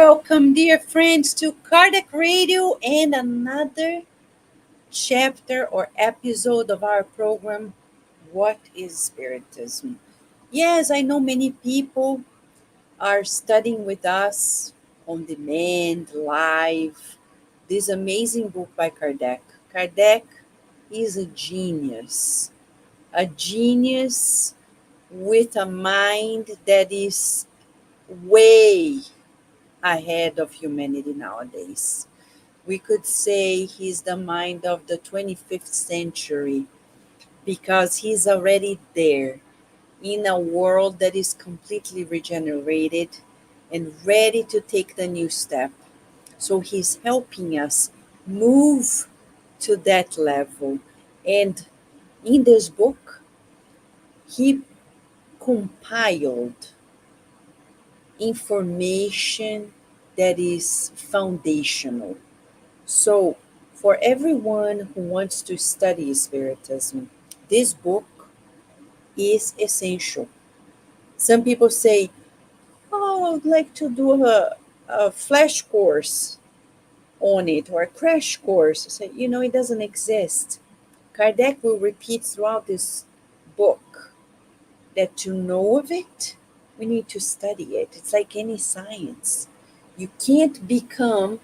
Welcome, dear friends, to Kardec Radio and another chapter or episode of our program, What is Spiritism? Yes, I know many people are studying with us on demand, live, this amazing book by Kardec. Kardec is a genius with a mind that is way ahead of humanity nowadays. We could say he's the mind of the 25th century because he's already there in a world that is completely regenerated and ready to take the new step. So he's helping us move to that level. And in this book, he compiled information that is foundational. So, for everyone who wants to study Spiritism, this book is essential. Some people say, "Oh, I would like to do a flash course on it or a crash course." I say, it doesn't exist. Kardec will repeat throughout this book that to know of it, we need to study it. It's like any science. You can't become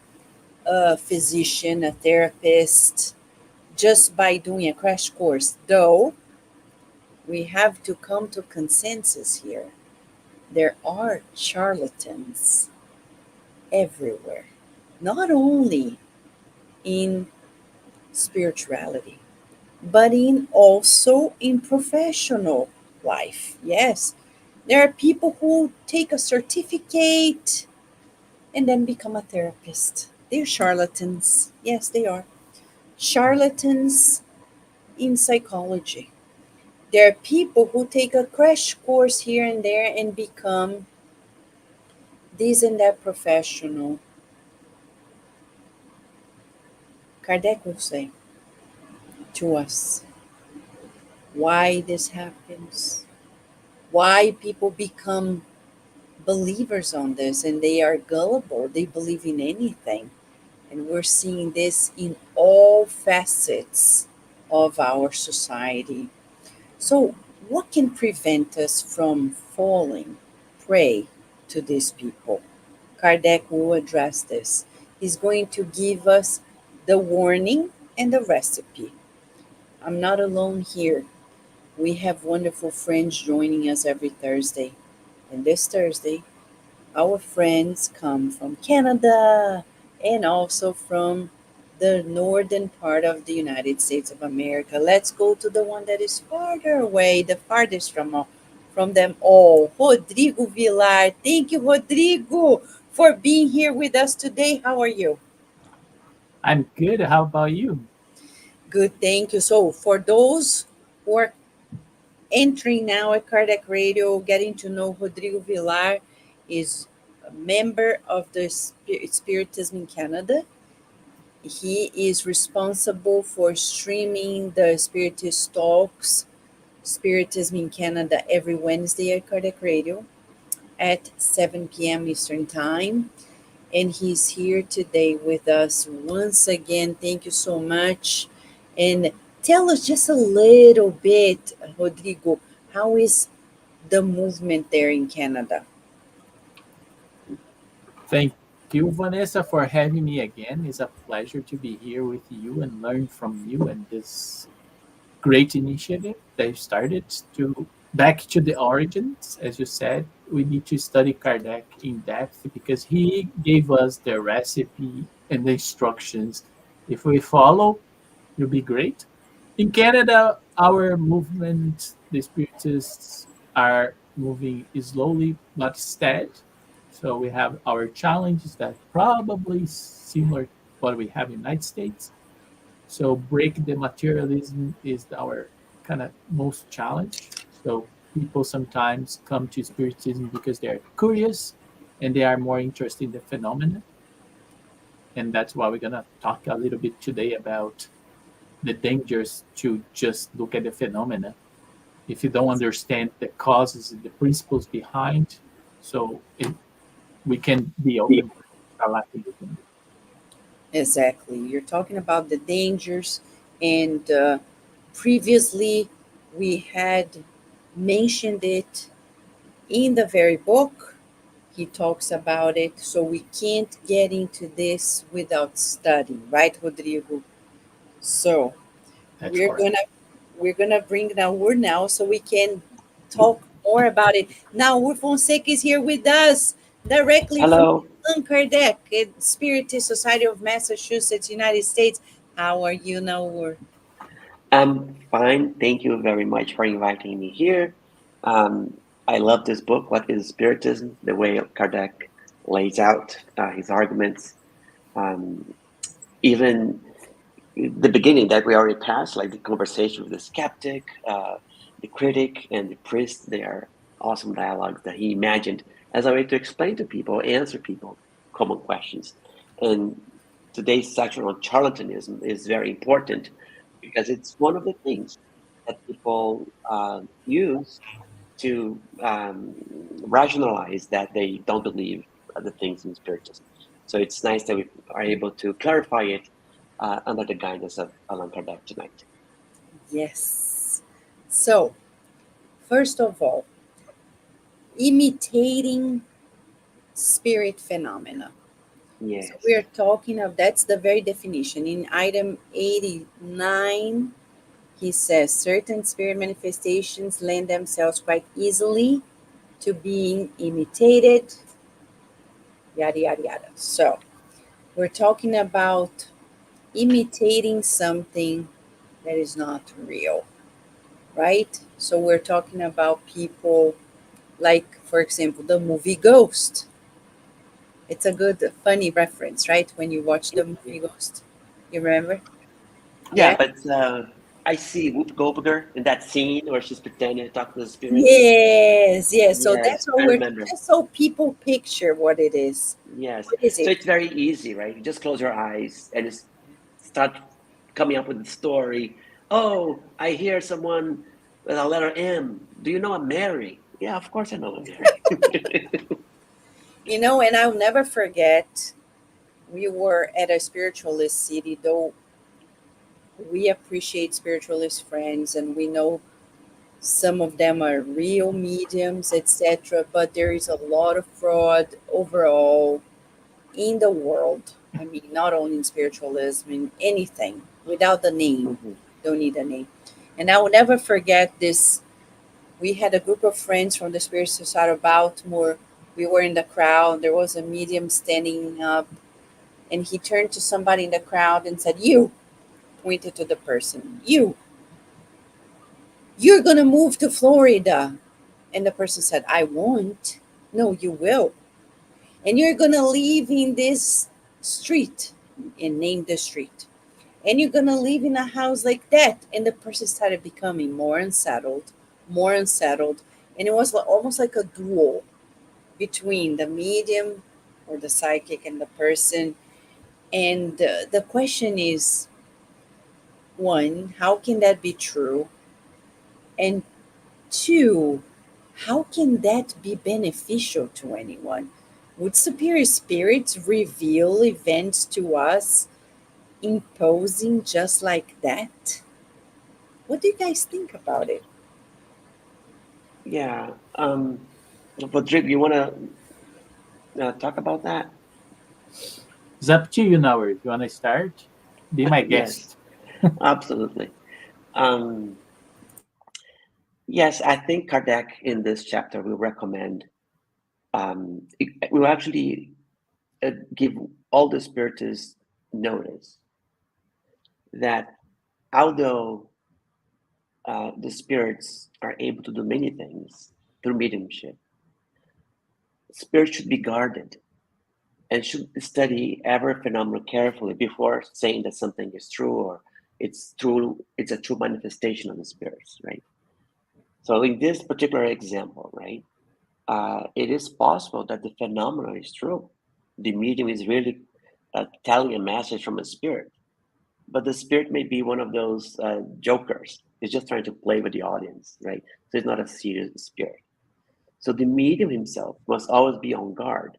a physician, a therapist, just by doing a crash course, though we have to come to consensus here. There are charlatans everywhere, not only in spirituality, but in also in professional life. Yes, there are people who take a certificate and then become a therapist. They're charlatans. Yes, they are. Charlatans in psychology. There are people who take a crash course here and there and become this and that professional. Kardec will say to us why this happens, why people become believers on this and they are gullible, they believe in anything. And we're seeing this in all facets of our society. So, what can prevent us from falling prey to these people? Kardec will address this. He's going to give us the warning and the recipe. I'm not alone here. We have wonderful friends joining us every Thursday. And this Thursday, our friends come from Canada and also from the northern part of the United States of America. Let's go to the one that is farther away, the farthest from them all. Rodrigo Villar. Thank you, Rodrigo, for being here with us today. How are you? I'm good. How about you? Good, thank you. So, for those who are entering now at Kardec Radio, getting to know Rodrigo Villar is a member of the Spiritism in Canada. He is responsible for streaming the Spiritist Talks, Spiritism in Canada, every Wednesday at Kardec Radio at 7 p.m. Eastern Time. And he's here today with us once again. Thank you so much. And tell us just a little bit, Rodrigo, how is the movement there in Canada? Thank you, Vanessa, for having me again. It's a pleasure to be here with you and learn from you and this great initiative that you started to back to the origins. As you said, we need to study Kardec in depth because he gave us the recipe and the instructions. If we follow, it'll be great. In Canada, our movement, the Spiritists, are moving slowly but steady. So we have our challenges that probably similar to what we have in the United States. So break the materialism is our kind of most challenge. So people sometimes come to Spiritism because they are curious and they are more interested in the phenomena. And that's why we're gonna talk a little bit today about the dangers to just look at the phenomena if you don't understand the causes and the principles behind. So we can be open. Charlatanism. Exactly. You're talking about the dangers, and previously we had mentioned it in the very book. He talks about it, so we can't get into this without study, right, Rodrigo? So That's we're correct. gonna we're gonna bring Nahur now so we can talk more about it. Nahur Fonseca is here with us directly from Hello, Allan Kardec at Spiritist Society of Massachusetts, United States. How are you, Nahur? I'm fine. Thank you very much for inviting me here. Um, I love this book, What is Spiritism? The way Kardec lays out his arguments. Um, Even the beginning that we already passed, like the conversation with the skeptic, the critic, and the priest, they are awesome dialogues that he imagined as a way to explain to people, answer people common questions. And today's section on charlatanism is very important because it's one of the things that people use to rationalize that they don't believe the things in Spiritism. So it's nice that we are able to clarify it under the guidance of Allan Kardec tonight. Yes. So, first of all, imitating spirit phenomena. So we Yes. are talking of that's the very definition. In item 89, he says certain spirit manifestations lend themselves quite easily to being imitated, yada yada yada. So we're talking about imitating something that is not real, right? So we're talking about people like, for example, the movie Ghost. It's a good, funny reference, right? When you watch the movie Ghost, you remember? Yeah, Yeah. but I see Whoop Goldberger in that scene where she's pretending to talk to the spirits. Yes, yes. So Yes, that's what I we're remember. just so people picture what it is. Yes. What is So it? it's very easy, right? You just close your eyes and just start coming up with the story. Oh, I hear someone with a letter M. Do you know a Mary? Yeah, of course I know a Mary. And I'll never forget. We were at a spiritualist city, though we appreciate spiritualist friends, and we know some of them are real mediums, etc. But there is a lot of fraud overall in the world. I mean, not only in spiritualism, in anything without the name. Mhm. Don't need a name. And I will never forget this. We had a group of friends from the Spirit Society of Baltimore. We were in the crowd. There was a medium standing up, and he turned to somebody in the crowd and said, "You," pointed to the person, you're going to move to Florida. And the person said, "I won't." "No, you will. And you're going to live in this street," and name the street. "And you're going to live in a house like that." And the person started becoming more unsettled, more unsettled. And it was almost like a duel between the medium or the psychic and the person. And the question is, one, how can that be true? And two, how can that be beneficial to anyone? Would superior spirits reveal events to us imposing just like that? What do you guys think about it? Yeah. Rodrigo, you want to talk about that? It's up to you now if you want to start. Be my Yes, guest. absolutely. Um, yes, I think Kardec in this chapter will recommend, will actually give all the spiritists notice that although the spirits are able to do many things through mediumship, spirits should be guarded and should study every phenomenon carefully before saying that something is true or it's true, it's a true manifestation of the spirits, right? So in this particular example, right, it is possible that the phenomenon is true. The medium is really telling a message from a spirit, but the spirit may be one of those jokers. He's just trying to play with the audience, right? So it's not a serious spirit. So the medium himself must always be on guard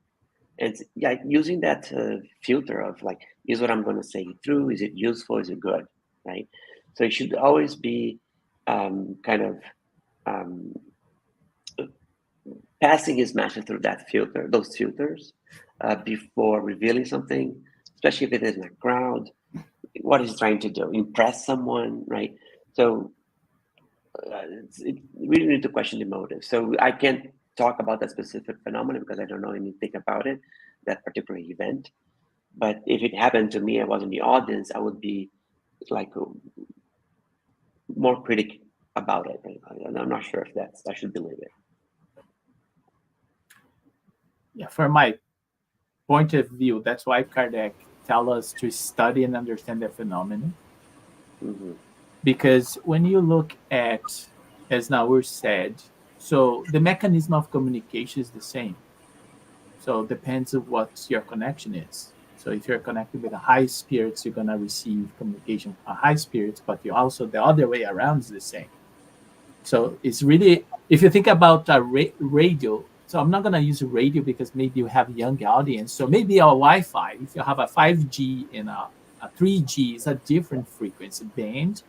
It's yeah, using that filter of like, is what I'm going to say true? Is it useful? Is it good? Right. So it should always be kind of um, passing his message through that filter, those filters, before revealing something, especially if it is in a crowd. What he's trying to do, impress someone, right? So we really need to question the motive. So I can't talk about that specific phenomenon because I don't know anything about it, that particular event. But if it happened to me, I was in the audience, I would be like more critic about it. I'm not sure if I should believe it. Yeah, from my point of view, that's why Kardec tell us to study and understand the phenomenon. Mm-hmm. Because when you look at, as Nahur said, so the mechanism of communication is the same. So it depends on what your connection is. So if you're connected with a high spirits, you're gonna receive communication from high spirits, but you also the other way around is the same. So it's really, if you think about a radio, so I'm not gonna use radio because maybe you have a young audience. So maybe our Wi-Fi, if you have a 5G and a 3G, is a different frequency band.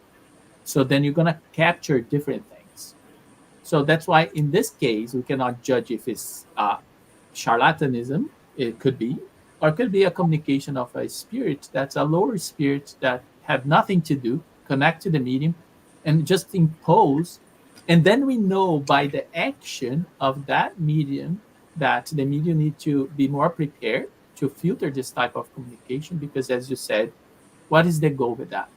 So then you're gonna capture different things. So that's why in this case we cannot judge if it's charlatanism. It could be, or it could be a communication of a spirit that's a lower spirit that have nothing to do, connect to the medium, and just impose. And then we know by the action of that medium that the medium need to be more prepared to filter this type of communication because, as you said, what is the goal with that?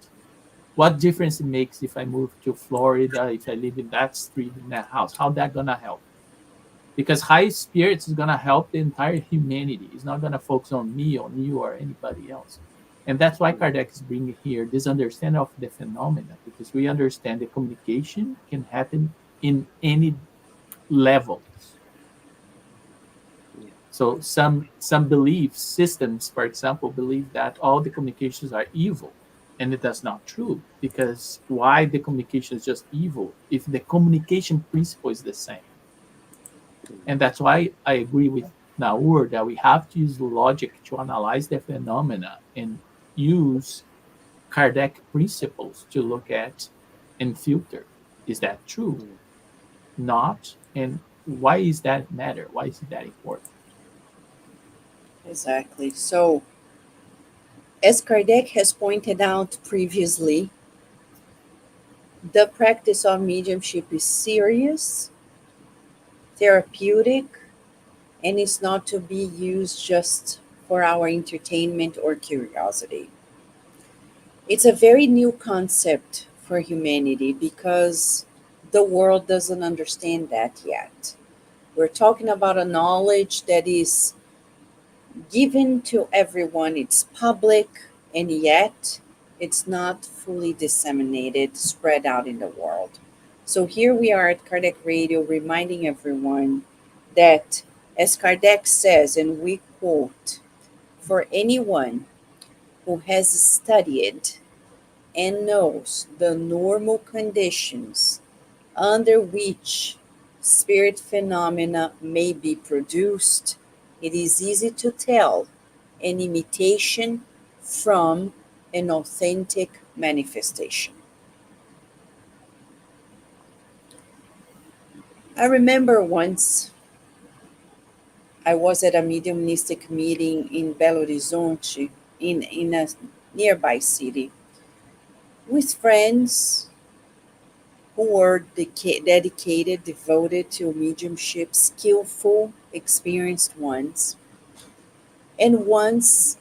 What difference it makes if I move to Florida, if I live in that street, in that house? How that gonna help? Because high spirits is gonna help the entire humanity. It's not gonna focus on me, on you, or anybody else. And that's why Kardec is bringing here this understanding of the phenomena, because we understand that communication can happen in any levels. So some belief systems, for example, believe that all the communications are evil, and that's not true. Because why the communication is just evil if the communication principle is the same? And that's why I agree with Nahur that we have to use logic to analyze the phenomena and use Kardec principles to look at and filter. Is that true? Not? And why is that matter? Why is that important? Exactly. So, as Kardec has pointed out previously, the practice of mediumship is serious, therapeutic, and is not to be used just for our entertainment or curiosity. It's a very new concept for humanity because the world doesn't understand that yet. We're talking about a knowledge that is given to everyone, it's public, and yet it's not fully disseminated, spread out in the world. So here we are at Kardec Radio reminding everyone that, as Kardec says, and we quote, for anyone who has studied and knows the normal conditions under which spirit phenomena may be produced, it is easy to tell an imitation from an authentic manifestation. I remember once I was at a mediumistic meeting in Belo Horizonte, in a nearby city, with friends who were dedicated, devoted to mediumship, skillful, experienced ones. And once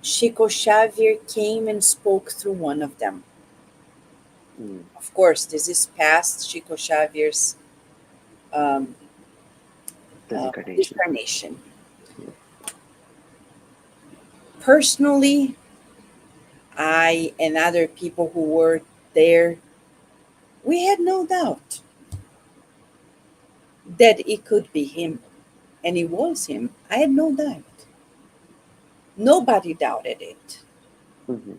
Chico Xavier came and spoke through one of them. Of course, this is past Chico Xavier's um, discarnation. Personally, I and other people who were there, we had no doubt that it could be him. And it was him. I had no doubt. Nobody doubted it. Mm-hmm.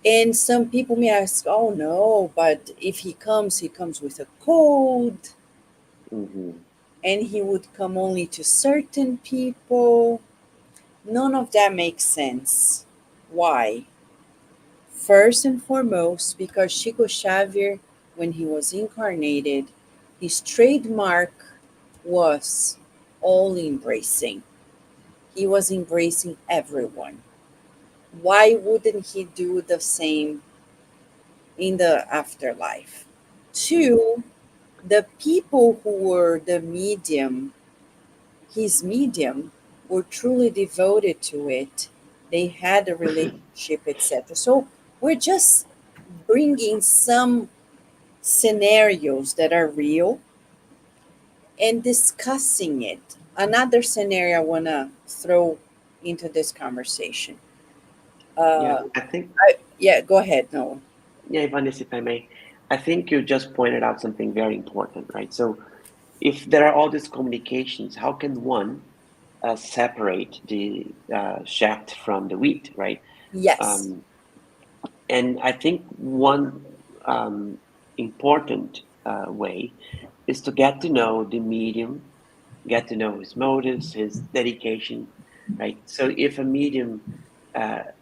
And some people may ask, oh no, but if he comes with a code, Mm-hmm. and he would come only to certain people. None of that makes sense. Why? First and foremost, because Chico Xavier, when he was incarnated, his trademark was all embracing. He was embracing everyone. Why wouldn't he do the same in the afterlife? Two, the people who were the medium, his medium, were truly devoted to it. They had a relationship, etc. So we're just bringing some scenarios that are real and discussing it. Another scenario I want to throw into this conversation. Yeah, Uh, I think, yeah, go ahead, Noah. yeah, Vanessa, if I may, I think you just pointed out something very important, right? So if there are all these communications, how can one separate the shaft from the wheat, right? Yes, Um, and I think one important way is to get to know the medium, get to know his motives, his dedication, right? So if a medium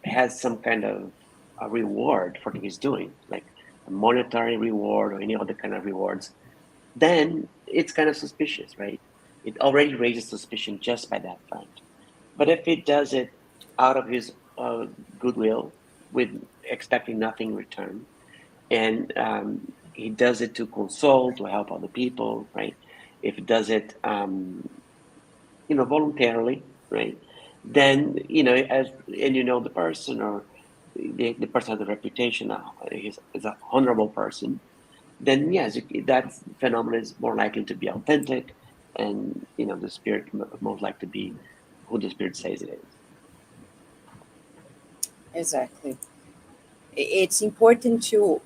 has some kind of a reward for what he's doing, like a monetary reward or any other kind of rewards, then it's kind of suspicious, right? It already raises suspicion just by that fact. But if he does it out of his goodwill, with expecting nothing in return, and he does it to console, to help other people, right? If he does it, voluntarily, right? Then as and the person, or the person has a reputation, is a honorable person, then yes, that phenomenon is more likely to be authentic, and the spirit most likely to be who the spirit says it is. exactly. It's important to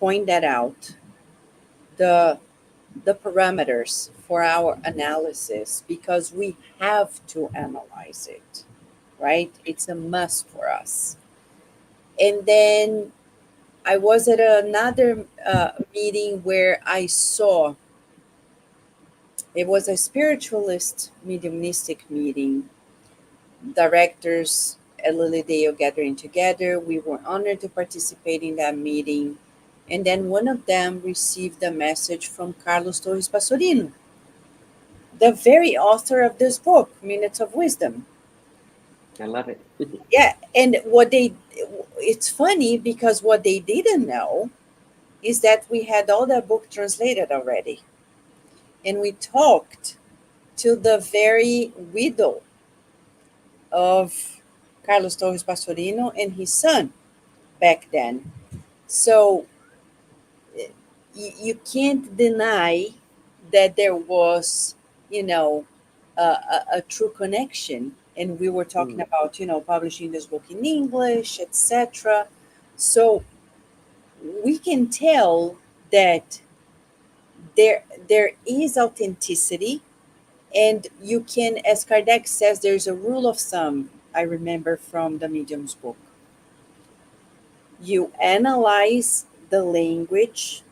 point that out. The the parameters for our analysis because we have to analyze it, right? It's a must for us. And then I was at another meeting where I saw it was a spiritualist mediumistic meeting, directors at Lilydale gathering together. We were honored to participate in that meeting. And then one of them received a message from Carlos Torres Pasorino, the very author of this book, Minutes of Wisdom. I love it. Yeah, and it's funny because what they didn't know is that we had all that book translated already. And we talked to the very widow of Carlos Torres Pasorino and his son back then. So you can't deny that there was, you know, a true connection. And we were talking Mm, about, publishing this book in English, etc. So we can tell that there is authenticity, and you can, as Kardec says, there's a rule of thumb. I remember from the Medium's book. You analyze the language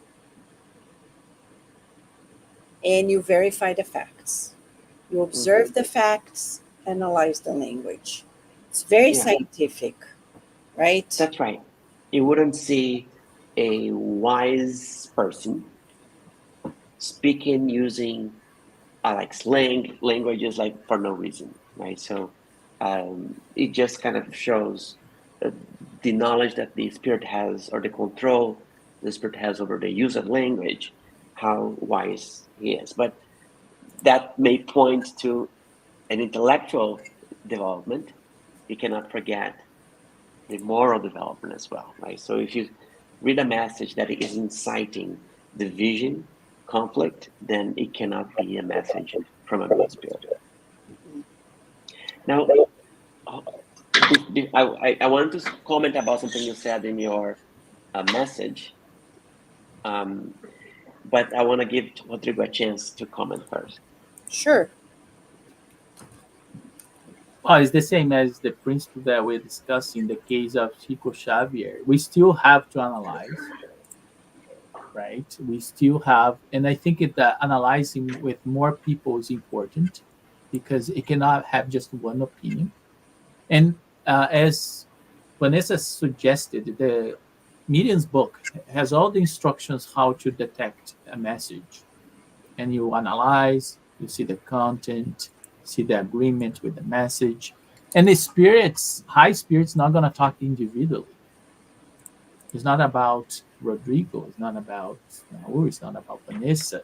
and you verify the facts. You mhm. observe the facts, analyze the language. It's very Yeah, scientific, right? that's right. You wouldn't see a wise person speaking using like slang languages, like for no reason, right? So it just kind of shows uh, the knowledge that the spirit has, or the control the spirit has over the use of language, how wise he is. But that may point to an intellectual development. You cannot forget the moral development as well, right? So if you read a message that is inciting division, conflict, then it cannot be a message from a good spirit. Now, uh, I wanted to comment about something you said in your message, um, but I want to give Rodrigo a chance to comment first. Sure. Well, it's the same as the principle that we discussed in the case of Chico Xavier. We still have to analyze, right? We still have, and I think that analyzing with more people is important because it cannot have just one opinion. And as Vanessa suggested, the Medium's book has all the instructions how to detect a message. And you analyze, you see the content, see the agreement with the message. And the spirits, high spirits, not going to talk individually. It's not about Rodrigo, it's not about Nahur, it's not about Vanessa.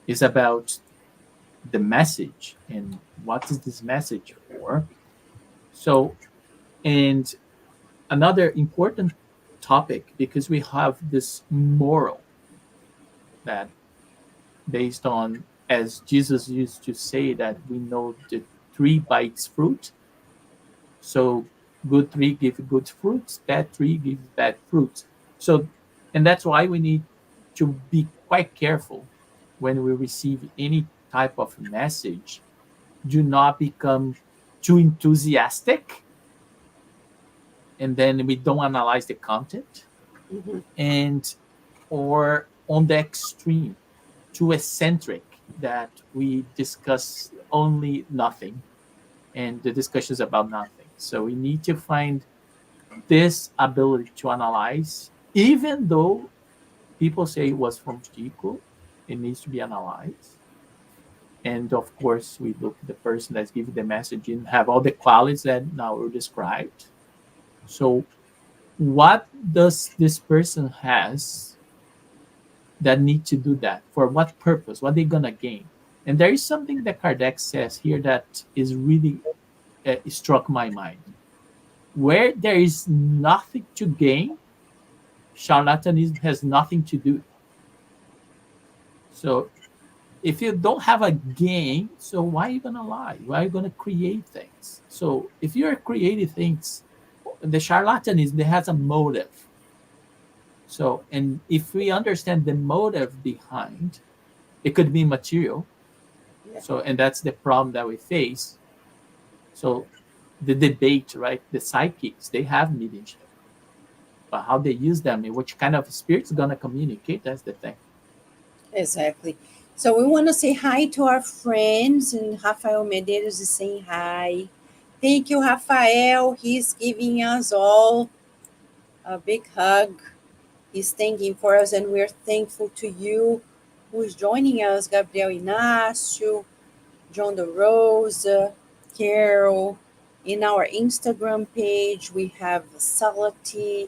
It's about the message and what is this message for. So, and another important topic, because we have this moral that based on, as Jesus used to say, that we know the tree bites fruit. So good tree gives good fruits, bad tree gives bad fruits. So, and that's why we need to be quite careful when we receive any type of message. Do not become too enthusiastic, and then we don't analyze the content, Mhm. and or on the extreme, too eccentric, that we discuss only nothing and the discussions about nothing. So we need to find this ability to analyze, even though people say it was from Chico, it needs to be analyzed. And of course, we look at the person that's giving the message and have all the qualities that now were described. So, what does this person has that need to do that? For what purpose? What they gonna gain? And there is something that Kardec says here that is really struck my mind. Where there is nothing to gain, charlatanism has nothing to do. So if you don't have a gain, so why are you gonna lie? Why are you gonna create things? So if you're creating things, the charlatanism, it has a motive. So, and if we understand the motive behind, it could be material. Yeah. So, and that's the problem that we face. So the debate, right? The psychics, they have mediumship, but how they use them and which kind of spirit's gonna communicate, that's the thing. Exactly. So we want to say hi to our friends, and Rafael Medeiros is saying hi. Thank you, Rafael. He's giving us all a big hug. He's thanking for us, and we're thankful to you who's joining us, Gabriel Inácio, John De Rosa, Carol. In our Instagram page, we have Salati,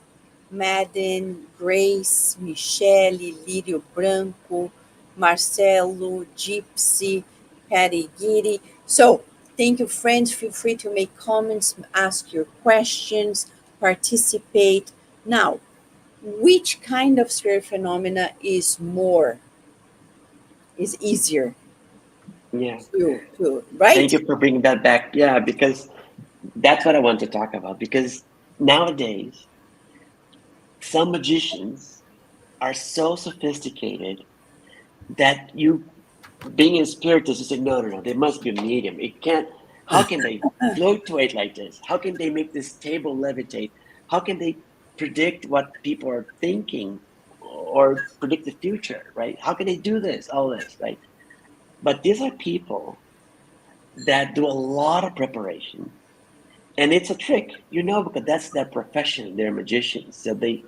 Madden, Grace, Michele, Lírio Branco, Marcelo, Gypsy, Patty Giddy. So, thank you, friends. Feel free to make comments, ask your questions, participate. Now, which kind of spirit phenomena is easier Yeah. to Thank right? you for bringing that back. Yeah, because that's what I want to talk about. Because nowadays, some magicians are so sophisticated that you, being a spiritist, you say, no, no, no, they must be a medium. It can't, how can they fluctuate like this? How can they make this table levitate? How can they predict what people are thinking or predict the future, right? How can they do this, all this, right? But these are people that do a lot of preparation. And it's a trick, because that's their profession. They're magicians. So they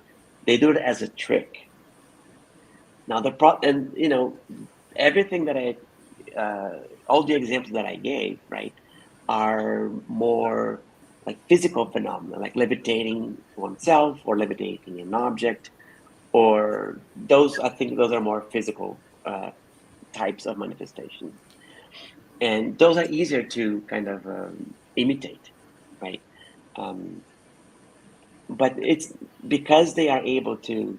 do it as a trick. Now, and, everything that all the examples that I gave, right, are more like physical phenomena, like levitating oneself or levitating an object, or I think those are more physical types of manifestation. And those are easier to kind of imitate, right? Um, but it's because they are able to.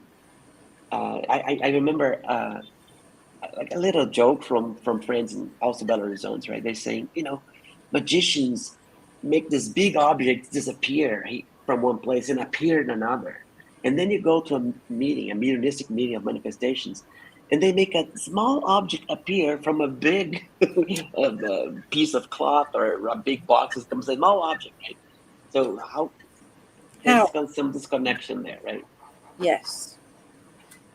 I remember like a little joke from friends and also Belo Horizonte, right? They're saying, magicians make this big object disappear from one place and appear in another. And then you go to a meeting, a mediumistic meeting of manifestations, and they make a small object appear from a big piece of cloth or a big box. It becomes a small object, right? So there's How? some disconnection there, right? Yes.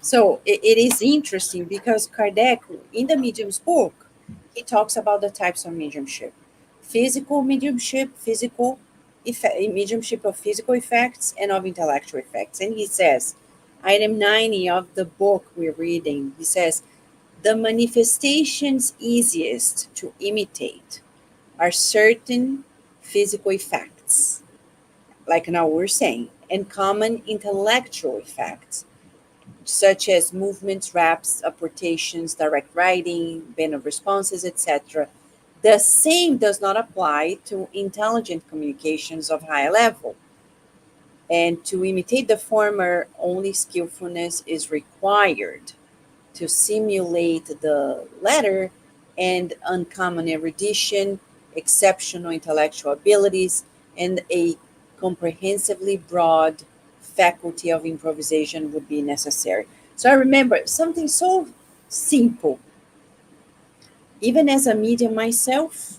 So it is interesting because Kardec, in the Medium's book, he talks about the types of mediumship: physical mediumship, physical mediumship of physical effects and of intellectual effects. And he says, item 90 of the book we're reading, he says, the manifestations easiest to imitate are certain physical effects, like now we're saying, and common intellectual effects, such as movements, raps, apportations, direct writing, band of responses, etc. The same does not apply to intelligent communications of high level. And to imitate the former, only skillfulness is required. To simulate the latter, and uncommon erudition, exceptional intellectual abilities, and a comprehensively broad faculty of improvisation would be necessary. So I remember something so simple. Even as a medium myself,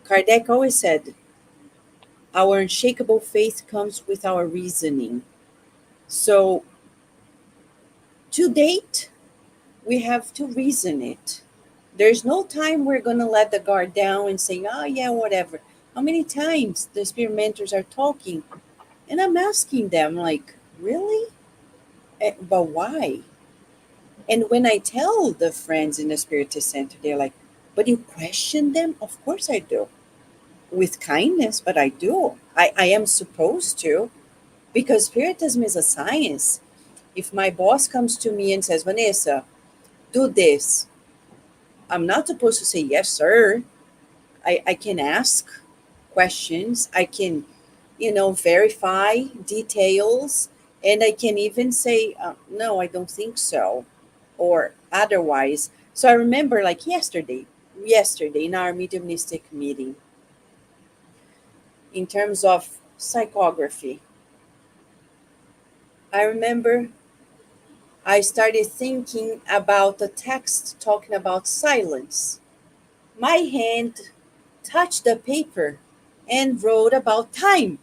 Kardec always said, our unshakable faith comes with our reasoning. So to date, we have to reason it. There's no time we're going to let the guard down and say, oh, yeah, whatever. How many times the spirit mentors are talking? And I'm asking them, like, really? But why? And when I tell the friends in the Spiritist Center, they're like, but you question them? Of course I do. With kindness, but I do. I am supposed to, because Spiritism is a science. If my boss comes to me and says, Vanessa, do this, I'm not supposed to say, yes, sir. I can ask questions. I can, verify details. And I can even say, no, I don't think so. Or otherwise. So I remember like yesterday in our mediumistic meeting, in terms of psychography, I remember I started thinking about the text talking about silence. My hand touched the paper and wrote about time.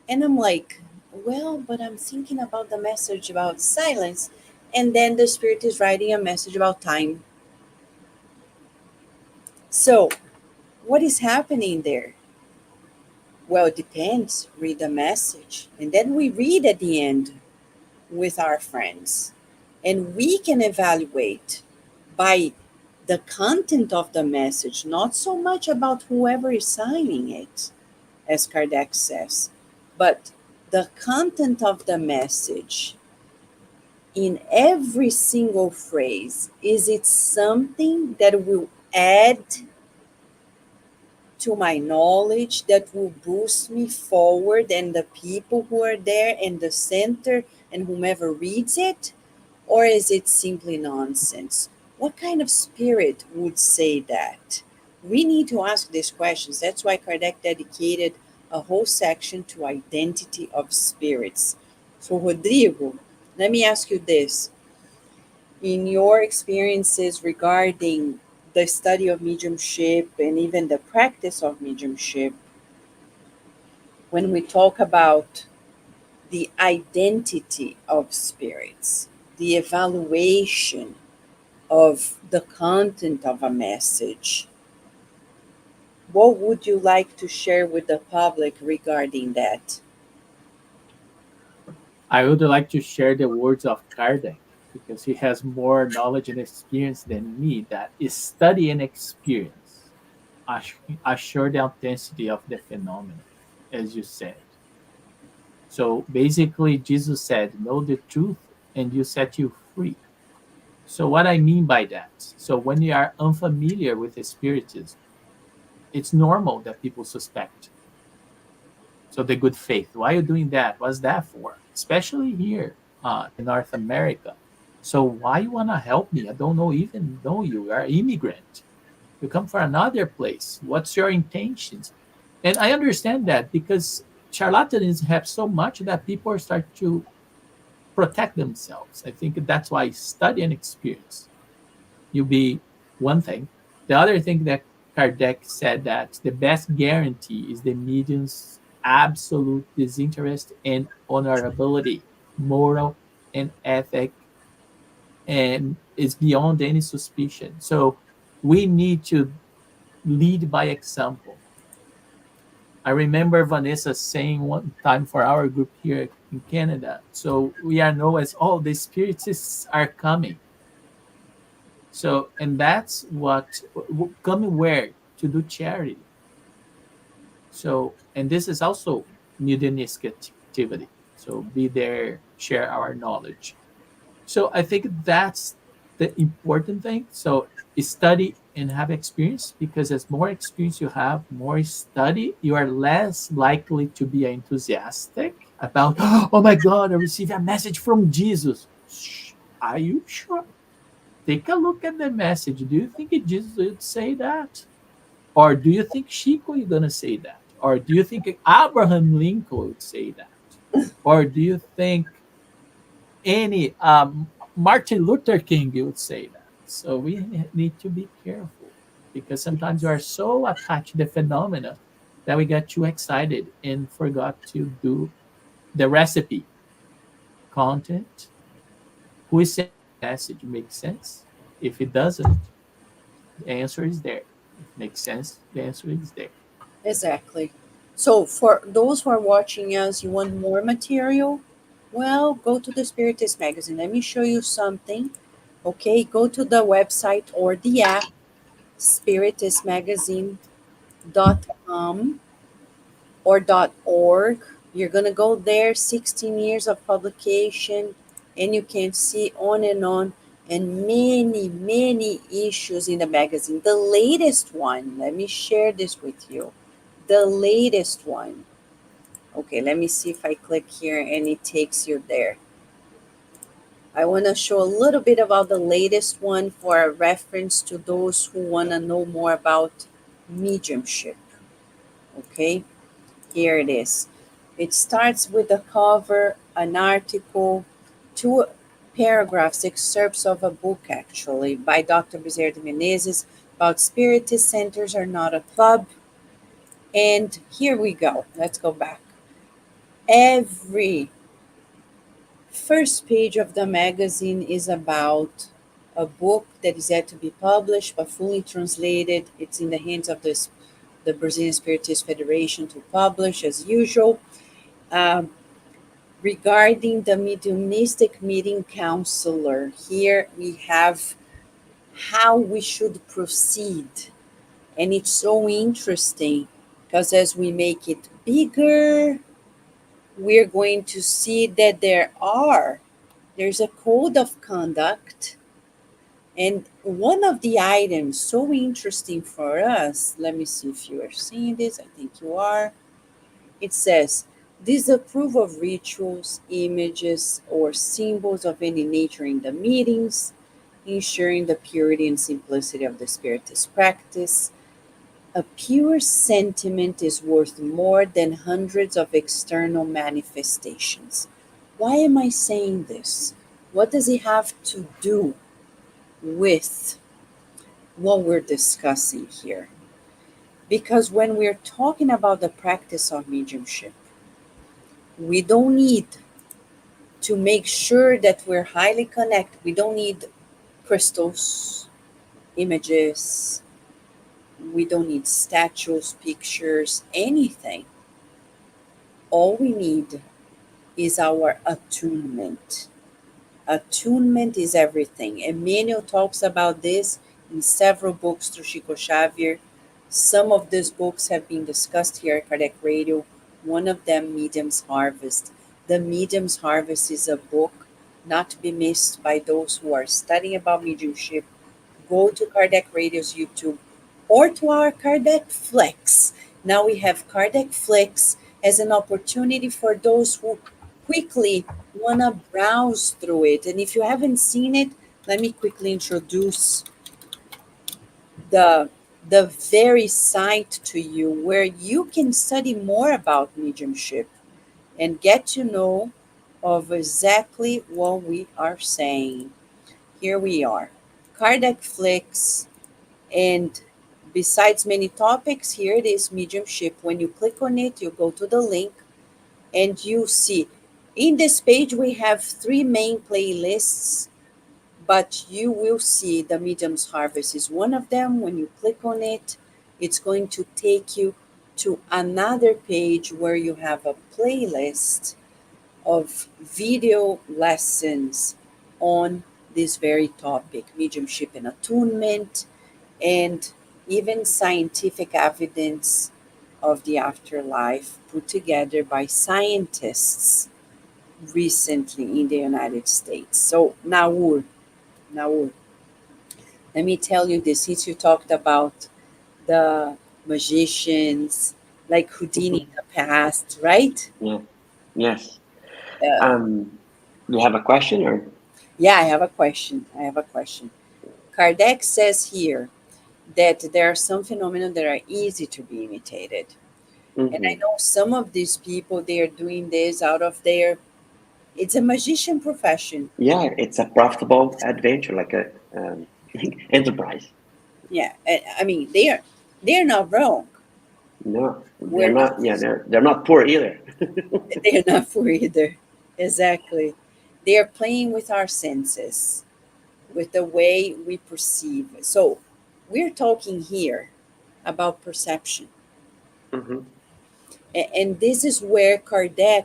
And I'm like, well, but I'm thinking about the message about silence. And then the spirit is writing a message about time. So, what is happening there? Well, it depends. Read the message. And then we read at the end with our friends. And we can evaluate by the content of the message, not so much about whoever is signing it, as Kardec says, but the content of the message in every single phrase. Is it something that will add to my knowledge, that will boost me forward, and the people who are there and the center and whomever reads it? Or is it simply nonsense? What kind of spirit would say that? We need to ask these questions. That's why Kardec dedicated a whole section to identity of spirits. So, Rodrigo, let me ask you this. In your experiences regarding the study of mediumship and even the practice of mediumship, when we talk about the identity of spirits, the evaluation of the content of a message, what would you like to share with the public regarding that? I would like to share the words of Kardec because he has more knowledge and experience than me. That is study and experience assure the authenticity of the phenomenon, as you said. So basically, Jesus said, know the truth and you set you free. So what I mean by that, so when you are unfamiliar with the Spiritism, it's normal that people suspect. So the good faith, why are you doing that? What's that for? Especially here in North America. So why you want to help me? I don't know, even know you. You are an immigrant. You come from another place. What's your intentions? And I understand that because charlatanism have so much that people start to protect themselves. I think that's why study and experience you be one thing. The other thing that Kardec said that the best guarantee is the medium's absolute disinterest and honorability, moral and ethic, and is beyond any suspicion. So we need to lead by example. I remember Vanessa saying one time for our group here in Canada. So we are known as, oh, the spiritists are coming. So, and that's what coming where to do charity. So, and this is also mediumistic activity. So be there, share our knowledge. So I think that's the important thing. So study and have experience, because as more experience you have, more study, you are less likely to be enthusiastic about, oh my God, I received a message from Jesus. Are you sure? Take a look at the message. Do you think Jesus would say that? Or do you think Chico is going to say that? Or do you think Abraham Lincoln would say that? Or do you think any Martin Luther King would say that? So we need to be careful, because sometimes we are so attached to the phenomena that we get too excited and forgot to do the recipe, content. Who is saying the message makes sense? If it doesn't, the answer is there. If it makes sense, the answer is there. Exactly. So, for those who are watching us, you want more material? Well, go to the Spiritist Magazine. Let me show you something. Okay, go to the website or the app, spiritistmagazine.com or .org. You're going to go there, 16 years of publication, and you can see on, and many, many issues in the magazine. The latest one, let me share this with you. The latest one. Okay, let me see if I click here and it takes you there. I want to show a little bit about the latest one for a reference to those who want to know more about mediumship. Okay, here it is. It starts with a cover, an article, two paragraphs, excerpts of a book actually by Dr. Bezerra de Menezes about Spiritist centers are not a club. And here we go. Let's go back. Every first page of the magazine is about a book that is yet to be published but fully translated. It's in the hands of the Brazilian Spiritist Federation to publish as usual. Um, Regarding the mediumistic meeting counselor, here we have how we should proceed. And it's so interesting because as we make it bigger, we're going to see that there's a code of conduct. And one of the items so interesting for us, let me see if you are seeing this. I think you are. It says, disapprove of rituals, images, or symbols of any nature in the meetings, ensuring the purity and simplicity of the Spiritist practice. A pure sentiment is worth more than hundreds of external manifestations. Why am I saying this? What does it have to do with what we're discussing here? Because when we're talking about the practice of mediumship, we don't need to make sure that we're highly connected. We don't need crystals, images, we don't need statues, pictures, anything. All we need is our attunement. Attunement is everything. Emmanuel talks about this in several books through Chico Xavier. Some of these books have been discussed here at Kardec Radio. One of them, Medium's Harvest. The Medium's Harvest is a book not to be missed by those who are studying about mediumship. Go to Kardec Radio's YouTube or to our Kardec Flex. Now we have Kardec Flex as an opportunity for those who quickly want to browse through it. And if you haven't seen it, let me quickly introduce the the very site to you where you can study more about mediumship and get to know of exactly what we are saying. Here we are. Kardec Flicks, and besides many topics, here it is, mediumship. When you click on it, you go to the link and you see. In this page, we have three main playlists, but you will see the Medium's Harvest is one of them. When you click on it, it's going to take you to another page where you have a playlist of video lessons on this very topic, mediumship and attunement, and even scientific evidence of the afterlife put together by scientists recently in the United States. So, Nahur, let me tell you this. Since you talked about the magicians, like Houdini in Mhm. the past, right? Yeah. Yes. Uh, You have a question or? yeah, I have a question. Kardec says here that there are some phenomena that are easy to be imitated. And I Hmm. know some of these people, they are doing this out of their, it's a magician profession. Yeah, it's a profitable adventure, like a enterprise. Yeah, I mean, they're not wrong. No, they're We're not, not. Yeah, they're not poor either. they're not for either. Exactly. They are playing with our senses, with the way we perceive. So we're talking here about perception. Hmm. And this is where Kardec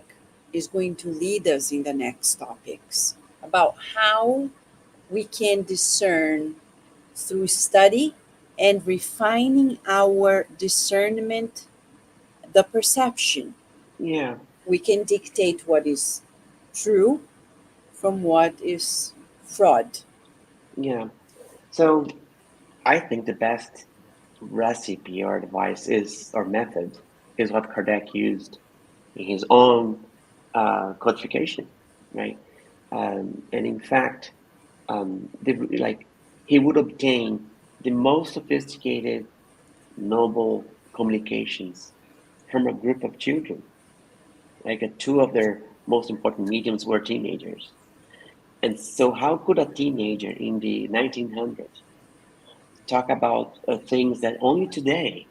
is going to lead us in the next topics about how we can discern through study and refining our discernment, the perception. Yeah, We can dictate what is true from what is fraud. yeah. So I think the best recipe or advice is, or method, is what Kardec used in his own codification, right? And in fact, like he would obtain the most sophisticated, noble communications from a group of children. Like two of their most important mediums were teenagers. And so, how could a teenager in the 1900s talk about things that only today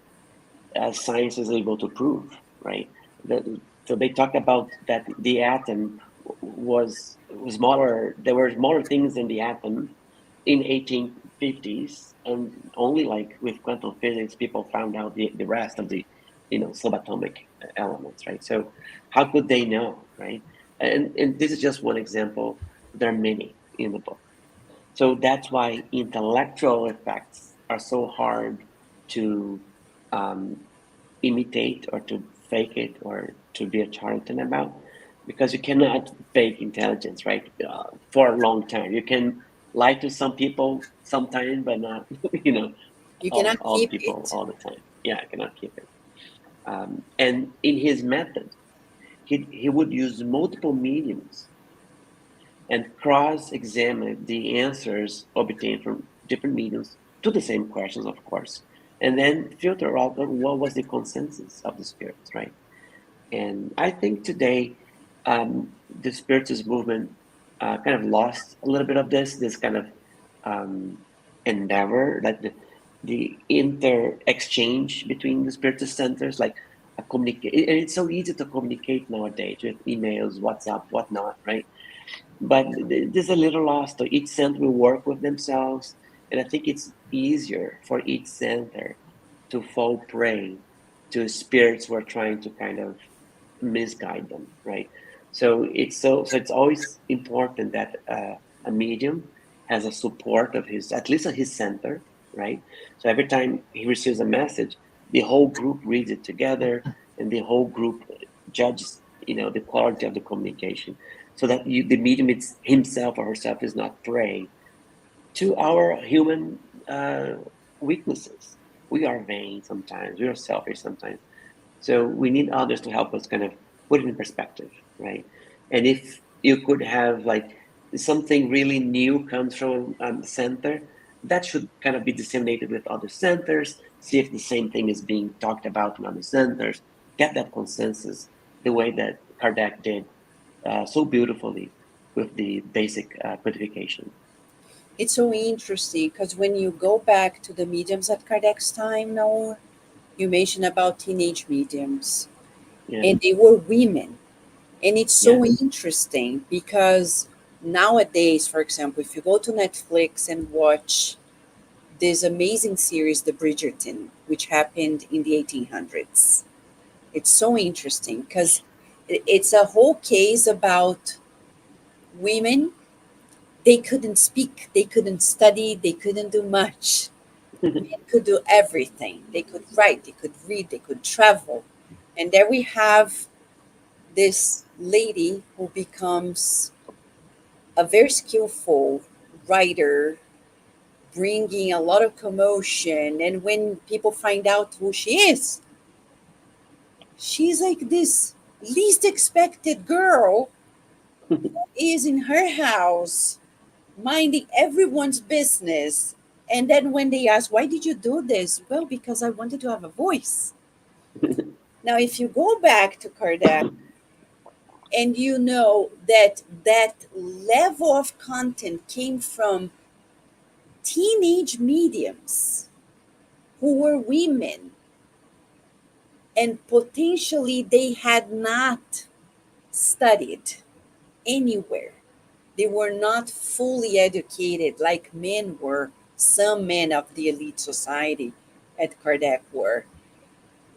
science is able to prove, right? The, so they talk about that the atom was smaller. There were smaller things than the atom in 1850s, and only like with quantum physics, people found out the rest of the, subatomic elements, right? So how could they know, right? And this is just one example. There are many in the book. So that's why intellectual effects are so hard to um, imitate or to fake it or to be a charlatan about, because you cannot fake intelligence, right? For a long time, you can lie to some people sometimes, but not, You all, cannot all the keep people it. all the time. Yeah, I cannot keep it. And in his method, he would use multiple mediums and cross-examine the answers obtained from different mediums to the same questions, of course, and then filter out what was the consensus of the spirits, right? And I think today the Spiritist movement kind of lost a little bit of this kind of um, endeavor, like the inter exchange between the Spiritist centers, like a communicate. And it's so easy to communicate nowadays with emails, WhatsApp, whatnot, right? But there's a little lost. So each center will work with themselves, and I think it's easier for each center to fall prey to spirits who are trying to kind of misguide them, right? So it's always important that a medium has a support of his, at least of his center, right? So every time he receives a message, the whole group reads it together, and the whole group judges, the quality of the communication, so that the medium himself or herself is not prey to our human weaknesses. We are vain sometimes. We are selfish sometimes. So we need others to help us kind of put it in perspective, right? And if you could have like something really new comes from the center, that should kind of be disseminated with other centers. See if the same thing is being talked about in other centers. Get that consensus the way that Kardec did so beautifully with the basic codification. It's so interesting because when you go back to the mediums at Kardec's time now, you mentioned about teenage mediums, Yeah, and they were women. And it's so yes, interesting because nowadays, for example, if you go to Netflix and watch this amazing series, The Bridgerton, which happened in the 1800s, It's so interesting because it's a whole case about women. They couldn't speak, they couldn't study, they couldn't do much. Men could do everything. They could write, they could read, they could travel. And there we have this lady who becomes a very skillful writer, bringing a lot of commotion. And when people find out who she she's like this least expected girl is in her house minding everyone's business. And then when they ask, why did you do this? Well, because I wanted to have a voice. Now, if you go back to Kardec and you know that that level of content came from teenage mediums who were women and potentially they had not studied anywhere. They were not fully educated like men were. Some men of the elite society at Kardec were.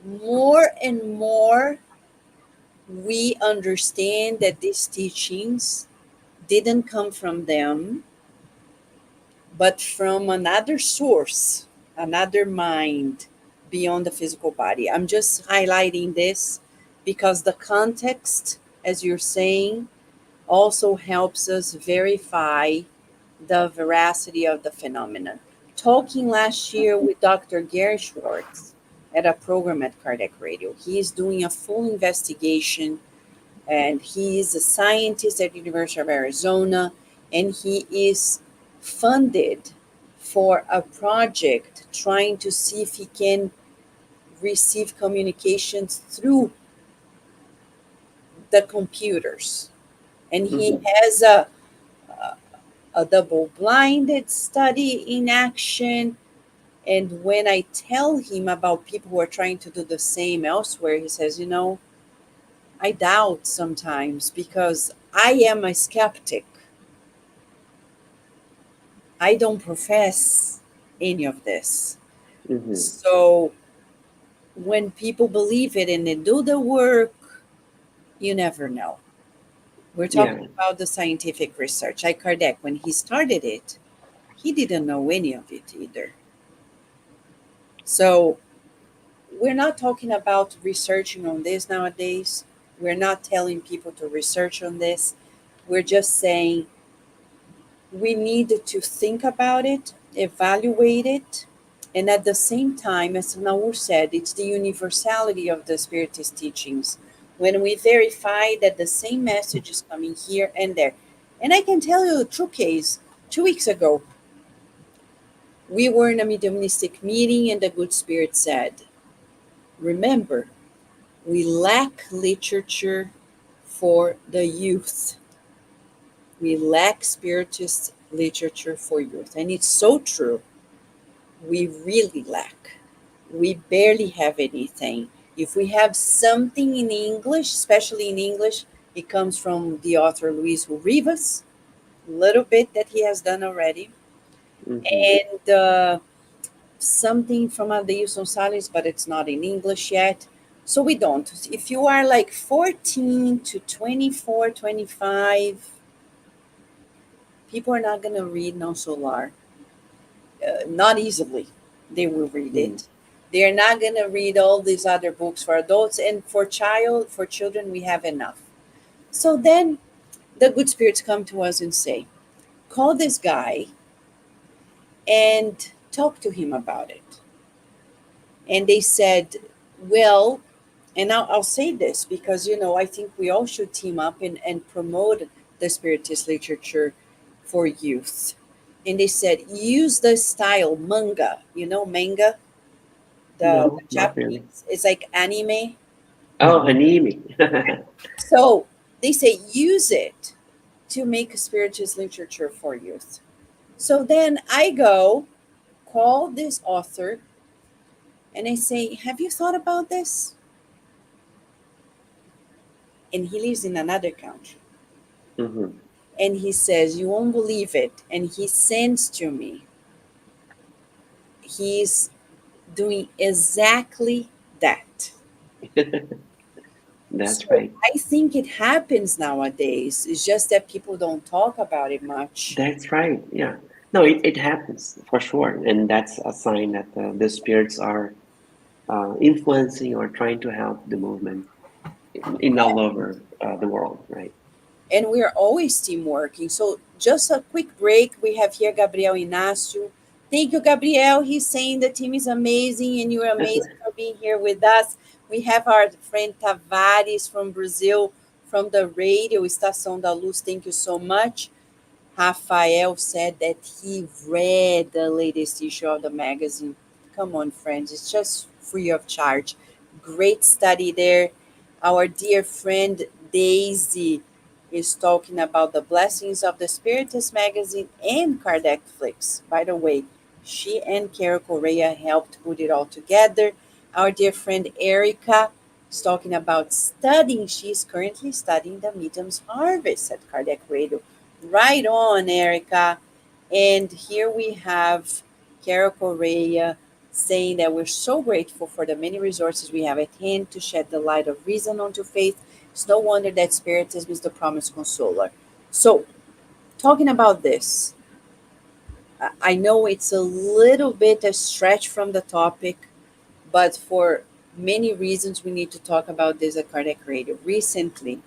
More and more, we understand that these teachings didn't come from them, but from another source, another mind beyond the physical body. I'm just highlighting this because the context, as you're saying, also helps us verify the veracity of the phenomenon. Talking last year with Dr. Gary Schwartz at a program at Kardec Radio, he is doing a full investigation and he is a scientist at the University of Arizona and he is funded for a project trying to see if he can receive communications through the computers. And he has a double blinded study in action. And when I tell him about people who are trying to do the same elsewhere, he says, I doubt sometimes because I am a skeptic. I don't profess any of this. So when people believe it and they do the work, you never know. We're talking about the scientific research. Like Kardec, when he started it, he didn't know any of it either. So we're not talking about researching on this nowadays. We're not telling people to research on this. We're just saying we need to think about it, evaluate it, and at the same time, as Nahur said, it's the universality of the Spiritist teachings. When we verify that the same message is coming here and there. And I can tell you a true case. 2 weeks ago, we were in a mediumistic meeting and the good spirit said, remember, we lack literature for the youth. We lack Spiritist literature for youth. And it's so true. We really lack. We barely have anything. If we have something in English, especially in English, it comes from the author Luis Rivas, a little bit that he has done already. And something from Adeilson Salles, but it's not in English yet. So we don't. If you are like 14 to 24, 25, people are not going to read Non Solar. Not easily. They will read it. They're not going to read all these other books for adults. And for children, we have enough. So then the good spirits come to us and say, call this guy and talk to him about it. And they said, well, and I'll say this because, I think we all should team up and promote the Spiritist literature for youth. And they said, use the style manga, manga? The Japanese, it's like anime. Oh, anime. So they say, use it to make a Spiritist literature for youth. So then I go call this author and I say, have you thought about this? And he lives in another country. And he says, you won't believe it. And he sends to me. He's doing exactly that. That's So right. I think it happens nowadays. It's just that people don't talk about it much. That's right. Yeah. No, it happens for sure. And that's a sign that the spirits are influencing or trying to help the movement in all over the world, right? And we are always team working. So just a quick break. We have here Gabriel Inácio. Thank you, Gabriel. He's saying the team is amazing and you're amazing for being here with us. We have our friend Tavares from Brazil, from the radio Estação da Luz. Thank you so much. Rafael said that he read the latest issue of the magazine. Come on, friends, it's just free of charge. Great study there. Our dear friend Daisy is talking about the blessings of the Spiritist Magazine and Kardec Flix. By the way, she and Carol Correa helped put it all together. Our dear friend Erica is talking about studying. She's currently studying the Medium's Harvest at Kardec Radio. Right on, Erica. And here we have Carol Correa saying that we're so grateful for the many resources we have at hand to shed the light of reason onto faith. It's no wonder that Spiritism is the promised consoler. So, talking about this, I know it's a little bit a stretch from the topic, but for many reasons, we need to talk about this at Kardec Radio. Recently,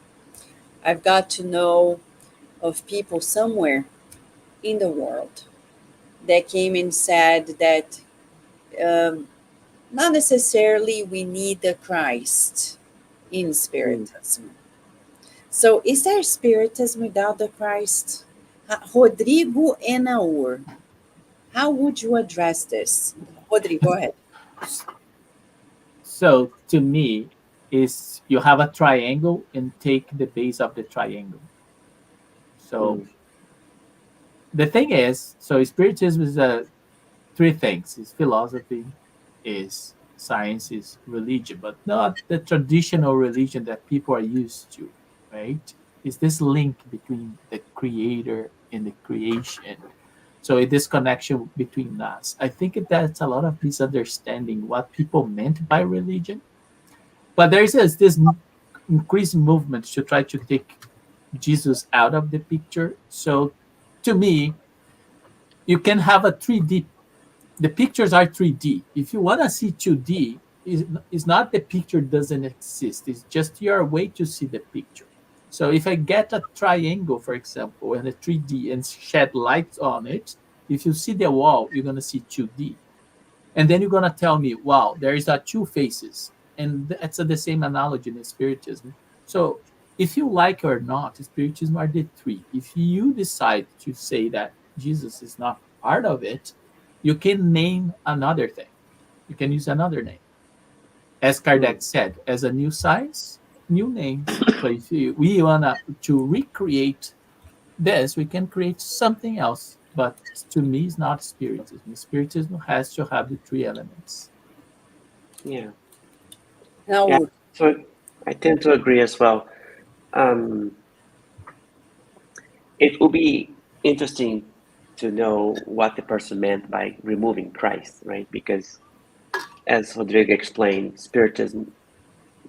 I've got to know of people somewhere in the world that came and said that um, not necessarily we need the Christ in Mm. Spiritism. So, is there Spiritism without the Christ? Rodrigo and Nahur, how would you address this? Rodrigo, go ahead. So to me, is you have a triangle and take the base of the triangle. So Mm. the thing is, so spiritism is three things: is philosophy, is science, is religion, but not the traditional religion that people are used to, right? Is this link between the creator and the creation? So it this connection between us. I think that's a lot of misunderstanding what people meant by religion. But there is this increased movement to try to take Jesus out of the picture. So to me, you can have a 3D. The pictures are 3D. If you want to see 2D, is not the picture doesn't exist. It's just your way to see the picture. So if I get a triangle, for example, and a 3D and shed light on it, if you see the wall, you're gonna see 2D. And then you're gonna tell me, wow, there is a two faces. And that's the same analogy in Spiritism. So if you like or not, Spiritism are the three. If you decide to say that Jesus is not part of it, you can name another thing. You can use another name. As Mm. Kardec said, as a new science, new names. So if we wanna to recreate this, we can create something else. But to me, it's not Spiritism. Spiritism has to have the three elements. Yeah. Yeah. Nahur, So I tend to agree as well. Um, it will be interesting to know what the person meant by removing Christ, right? Because as Rodrigo explained, Spiritism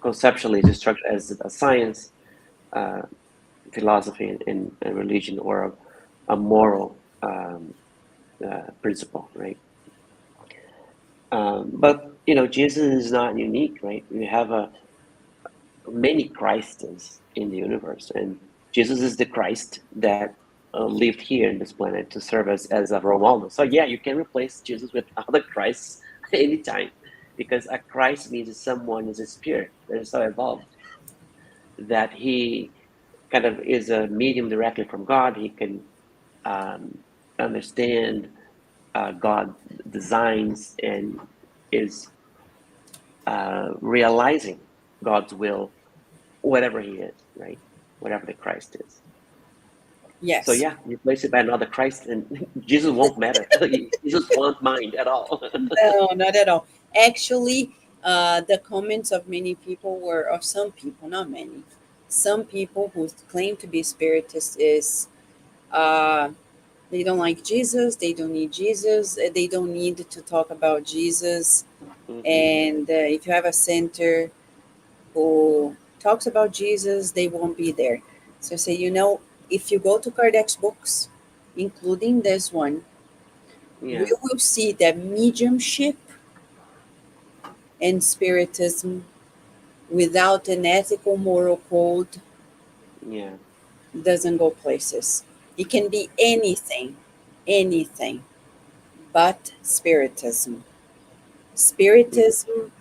conceptually is structured as a science, uh, philosophy, and religion, or a moral principle, right? But Jesus is not unique, right? We have many Christs in the universe, and Jesus is the Christ that lived here in this planet to serve as a role model. So yeah, you can replace Jesus with other Christs anytime, because a Christ means someone is a spirit that is so evolved that he kind of is a medium directly from God. He can understand God designs and is realizing God's will, whatever he is, right? Whatever the Christ is. So yes. yeah, replace it by another Christ, and Jesus won't matter. Jesus won't mind at all. No, not at all. Actually, the comments of many people were, of some people, not many, some people who claim to be Spiritists is uh, they don't like Jesus, they don't need Jesus, they don't need to talk about Jesus. Hmm. And if you have a center who talks about Jesus, they won't be there. So I say, if you go to Kardec's books, including this one, Yeah. we will see that mediumship and spiritism without an ethical moral code Yeah. doesn't go places. It can be anything but spiritism. Mm. Spiritism,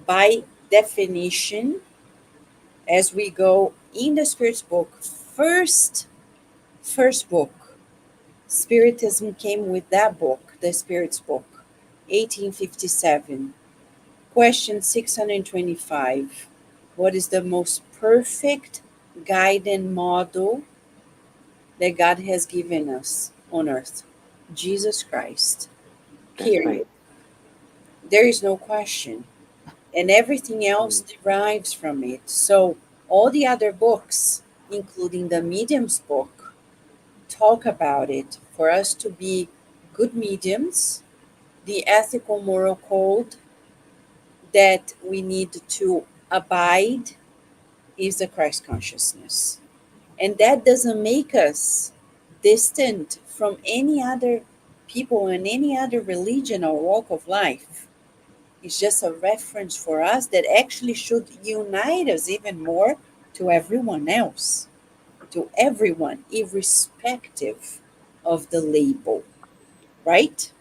by definition, as we go in the Spirit's book, first book, Spiritism came with that book, the Spirit's book, 1857. Question 625. What is the most perfect guide and model that God has given us on earth? Jesus Christ. That's Period. right. There is no question. And everything else Mm. derives from it. So, all the other books, including the medium's book, talk about it for us to be good mediums, the ethical moral code that we need to abide is the Christ consciousness. And that doesn't make us distant from any other people in any other religion or walk of life. It's just a reference for us that actually should unite us even more to everyone else, to everyone, irrespective of the label, right?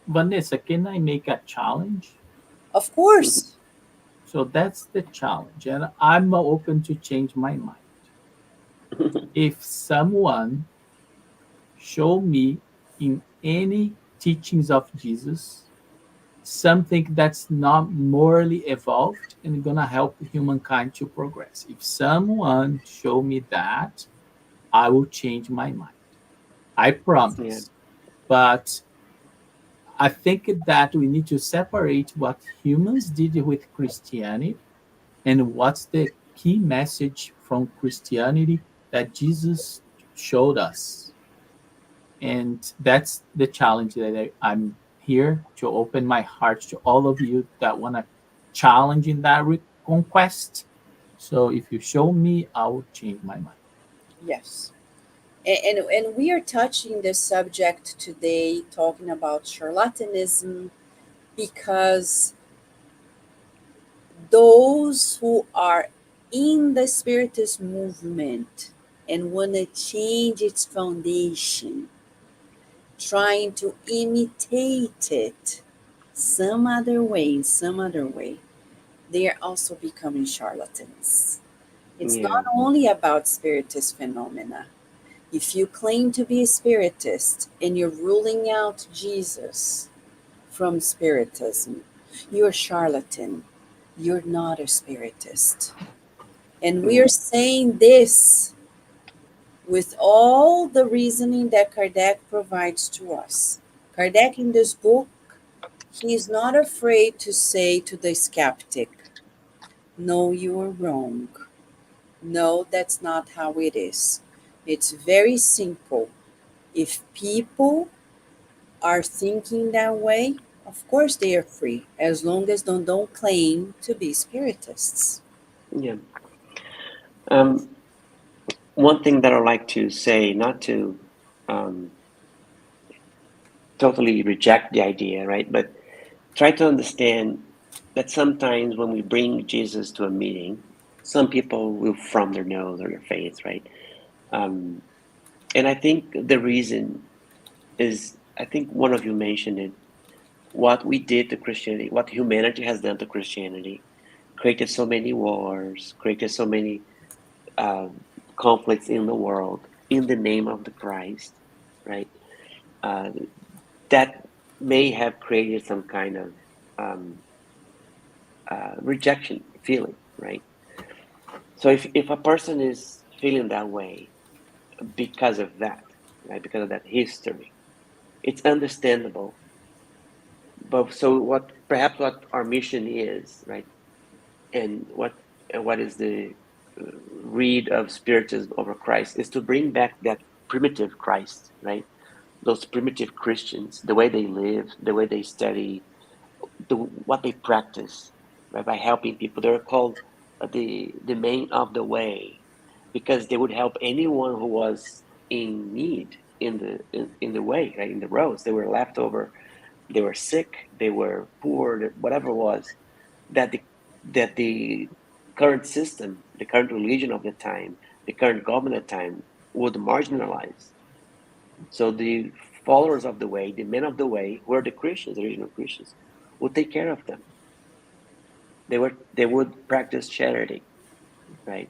Vanessa, can I make a challenge? Of Mhm. course. So that's the challenge, and I'm open to change my mind. If someone show me in any teachings of Jesus something that's not morally evolved and gonna help humankind to progress, if someone show me that, I will change my mind. I Yeah. promise. But I think that we need to separate what humans did with Christianity and what's the key message from Christianity that Jesus showed us. And that's the challenge that I'm here to open my heart to all of you that want to challenge in that conquest. So if you show me, I will change my mind. Yes. And we are touching this subject today, talking about charlatanism, because those who are in the Spiritist movement and want to change its foundation, trying to imitate it some other way, they are also becoming charlatans. It's not Yeah. only about Spiritist phenomena. If you claim to be a Spiritist and you're ruling out Jesus from Spiritism, you're a charlatan. You're not a Spiritist. And we are Yeah. saying this with all the reasoning that Kardec provides to us. Kardec, in this book, he is not afraid to say to the skeptic, no, you are wrong. No, that's not how it is. It's very simple. If people are thinking that way, of course they are free, as long as they don't claim to be spiritists. Yeah. Um, One thing that I like to say, not to um, totally reject the idea, right? But try to understand that sometimes when we bring Jesus to a meeting, some people will thumb their nose or their face, right? Um, and I think the reason is, I think one of you mentioned it, what we did to Christianity, what humanity has done to Christianity, created so many wars, created so many uh, conflicts in the world in the name of the Christ, right? Uh, that may have created some kind of um, rejection feeling, right? So if a person is feeling that way because of that, right, because of that history, it's understandable. But so what perhaps what our mission is, right, and what is the read of Spiritism over Christ is to bring back that primitive Christ, right? Those primitive Christians, the way they live, the way they study, what they practice, right? By helping people. They're called the main of the way, because they would help anyone who was in need in the way, right, in the roads. They were left over, they were sick, they were poor, whatever it was that the current system, the current religion of the time, the current government at the time would marginalize. So the followers of the way, the men of the way, who are the Christians, the original Christians, would take care of them. They would practice charity, right?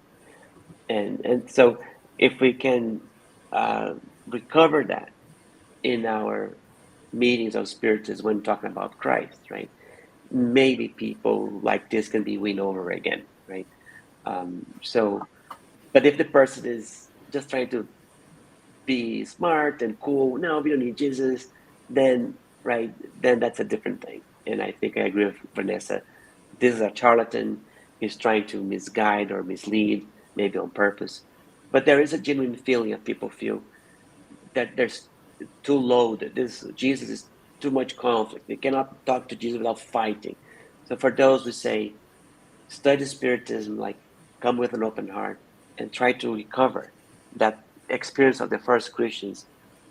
And so if we can uh, recover that in our meetings of spiritists when talking about Christ, right? Maybe people like this can be won over again, right? So, but if the person is just trying to be smart and cool, no, we don't need Jesus, then, right, then that's a different thing. And I think I agree with Vanessa. This is a charlatan. He's trying to misguide or mislead, maybe on purpose. But there is a genuine feeling that people feel that there's too low, that this Jesus is too much conflict. They cannot talk to Jesus without fighting. So for those who say, study Spiritism, like come with an open heart and try to recover that experience of the first Christians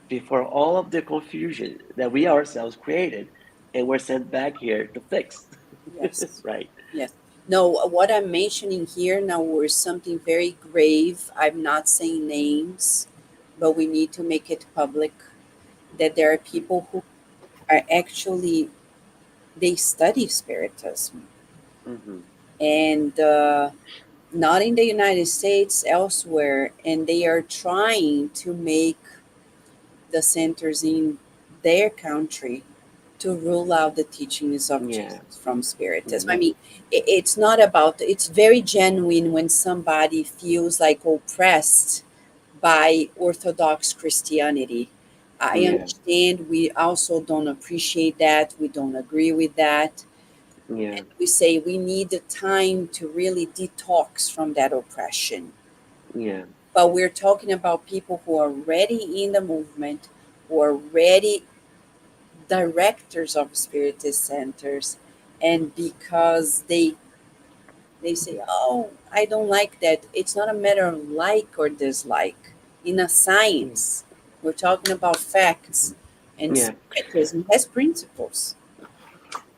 before all of the confusion that we ourselves created and were sent back here to fix. Yes. Right. Yes. No, what I'm mentioning here now is something very grave. I'm not saying names, but we need to make it public that there are people who are actually, they study Spiritism. Mm-hmm. And not in the United States, elsewhere, and they are trying to make the centers in their country to rule out the teachings of Yeah. Jesus from Spiritism. I Mm-hmm. mean, it's not about, it's very genuine when somebody feels like oppressed by Orthodox Christianity. I Yeah. understand, we also don't appreciate that, we don't agree with that. Yeah. And we say we need the time to really detox from that oppression. Yeah. But we're talking about people who are already in the movement, who are already directors of spiritist centers, and because they say, oh, I don't like that, it's not a matter of like or dislike. In a Yeah. science, we're talking about facts, and Yeah. spiritism has principles.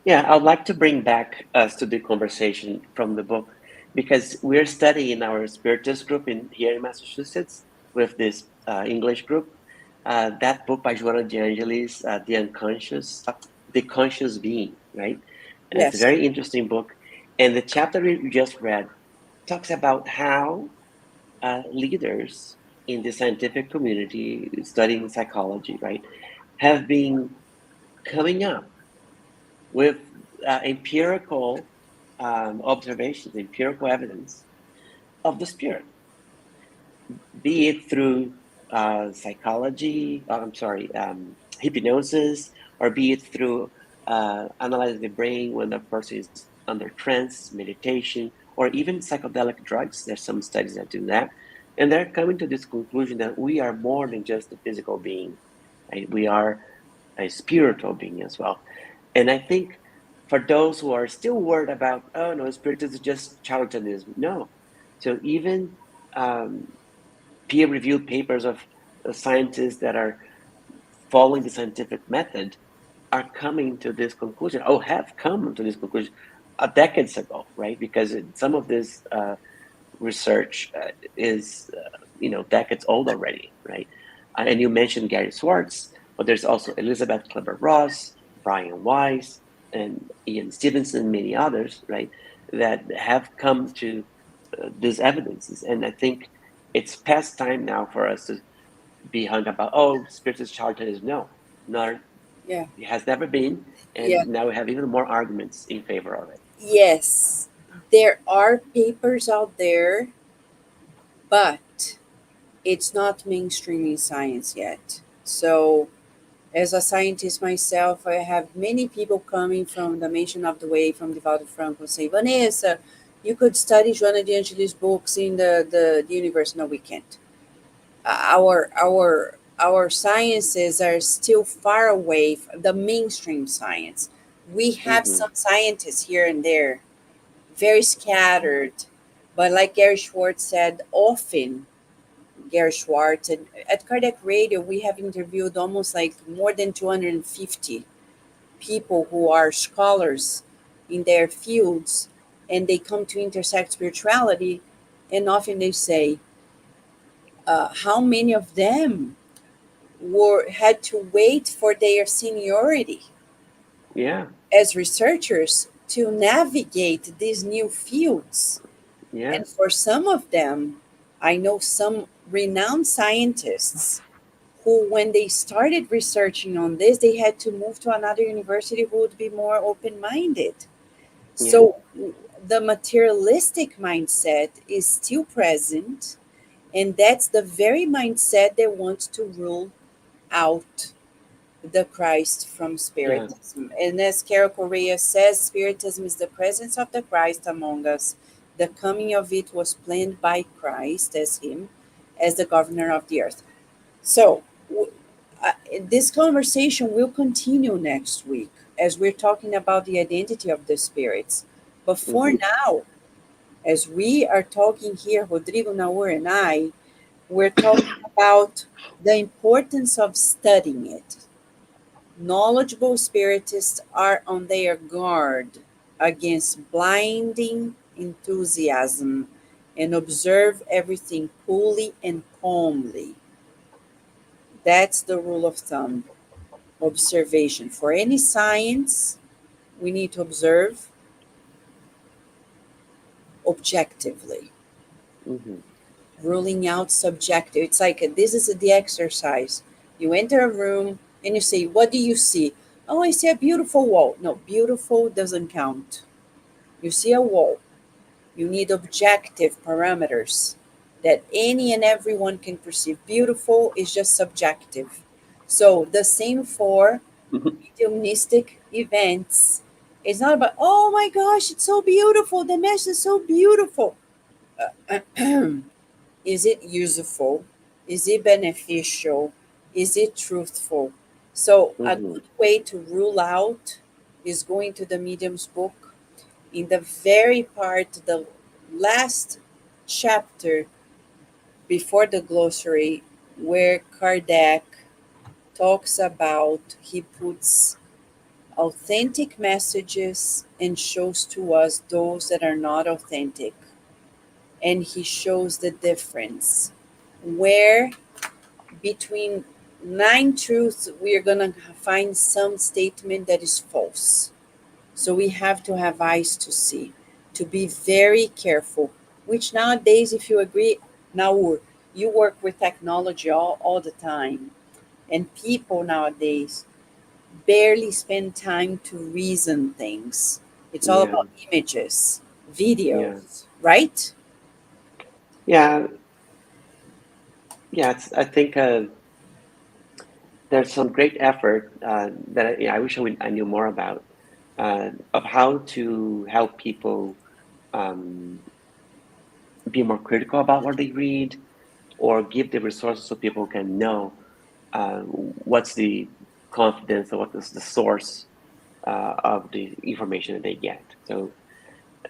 Yeah, I'd like to bring back us to the conversation from the book because we're studying in our Spiritist group in here in Massachusetts with this English group. That book by Joanna de Angelis, The Conscious Being, right? And it's a Yes. very interesting book. And the chapter we just read talks about how leaders in the scientific community studying psychology, right, have been coming up with empirical observations, empirical evidence of the spirit, be it through psychology, hypnosis, or be it through analyzing the brain when the person is under trance, meditation, or even psychedelic drugs. There's some studies that do that. And they're coming to this conclusion that we are more than just a physical being, right? We are a spiritual being as well. And I think for those who are still worried about, oh no, Spiritism is just charlatanism. No. So even um, peer-reviewed papers of scientists that are following the scientific method are coming to this conclusion, or have come to this conclusion decades ago, right? Because some of this research is, decades old already, right? And you mentioned Gary Swartz, but there's also Elizabeth Kleber-Ross, Brian Weiss, and Ian Stevenson, many others, right, that have come to these evidences. And I think it's past time now for us to be hung about, oh, spiritist charlatanism. No, not, Yeah. it has never been. Yeah. And now we have even more arguments in favor of it. Yes. There are papers out there, but it's not mainstream in science yet. So, as a scientist myself, I have many people coming from the Mansion of the Way, from Divaldo Franco, say, Vanessa, you could study Joana de Angelis' books in the universe. No, we can't. Our sciences are still far away from the mainstream science. We have Mm-hmm. some scientists here and there, very scattered, But like Gary Schwartz said, often Gary Schwartz, and at Kardec Radio, we have interviewed almost like more than 250 people who are scholars in their fields, and they come to intersect spirituality, and often they say, how many of them had to wait for their seniority Yeah. as researchers to navigate these new fields. Yeah. And for some of them, I know some renowned scientists who, when they started researching on this, they had to move to another university who would be more open minded. Yeah. So the materialistic mindset is still present, and that's the very mindset that wants to rule out the Christ from Yeah. Spiritism. And as Carol Correa says, Spiritism is the presence of the Christ among us. The coming of it was planned by Christ as Him, as the governor of the earth. So, this conversation will continue next week as we're talking about the identity of the spirits. But for now, as we are talking here, Rodrigo, Nahur, and I, we're talking about the importance of studying it. Knowledgeable spiritists are on their guard against blinding enthusiasm and observe everything coolly and calmly. That's the rule of thumb. Observation. For any science, we need to observe objectively, ruling out subjective. It's like this is the exercise. You enter a room and you say, what do you see? Oh, I see a beautiful wall. No, beautiful doesn't count. You see a wall. You need objective parameters that any and everyone can perceive. Beautiful is just subjective. So the same for mediumistic events. It's not about, oh my gosh, it's so beautiful. The mesh is so beautiful. Is it useful? Is it beneficial? Is it truthful? So a good way to rule out is going to the medium's book. In the very part, the last chapter before the glossary, where Kardec talks about, he puts authentic messages and shows to us those that are not authentic. And he shows the difference. Where between 9 truths, we are going to find some statement that is false. So we have to have eyes to see, to be very careful, which nowadays, if you agree, Nahur, you work with technology all the time. And people nowadays barely spend time to reason things. It's all about images, videos, right? Yeah. Yeah. I think there's some great effort that I wish I knew more about of how to help people be more critical about what they read, or give the resources so people can know what's the confidence or what is the source of the information that they get. So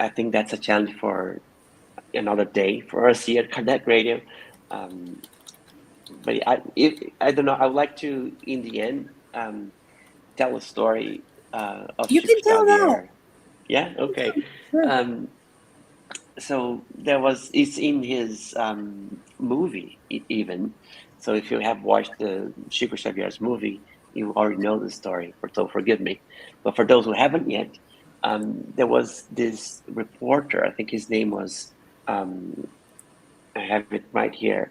I think that's a challenge for another day for us here at Kardec Radio. But I don't know. I would like to, in the end, tell a story of You Chico can tell now. Xavier. Yeah. Okay. Sure. So it's in his movie even. So if you have watched the Chico Xavier's movie, you already know the story. So forgive me. But for those who haven't yet, there was this reporter. I think his name was. I have it right here.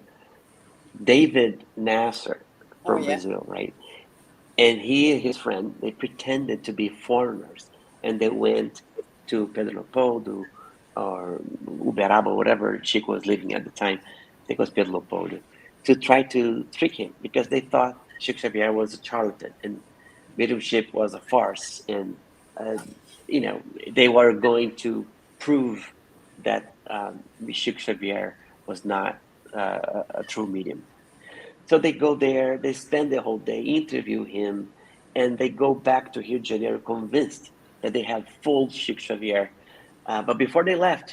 David Nasser from Brazil, right? And he and his friend, they pretended to be foreigners, and they went to Pedro Leopoldo or Uberaba, whatever Chico was living at the time. I think it was Pedro Leopoldo, to try to trick him, because they thought Chico Xavier was a charlatan and mediumship was a farce, and they were going to prove that Chico Xavier was not a true medium. So they go there, they spend the whole day, interview him, and they go back to Rio de Janeiro convinced that they have fooled Chico Xavier. But before they left,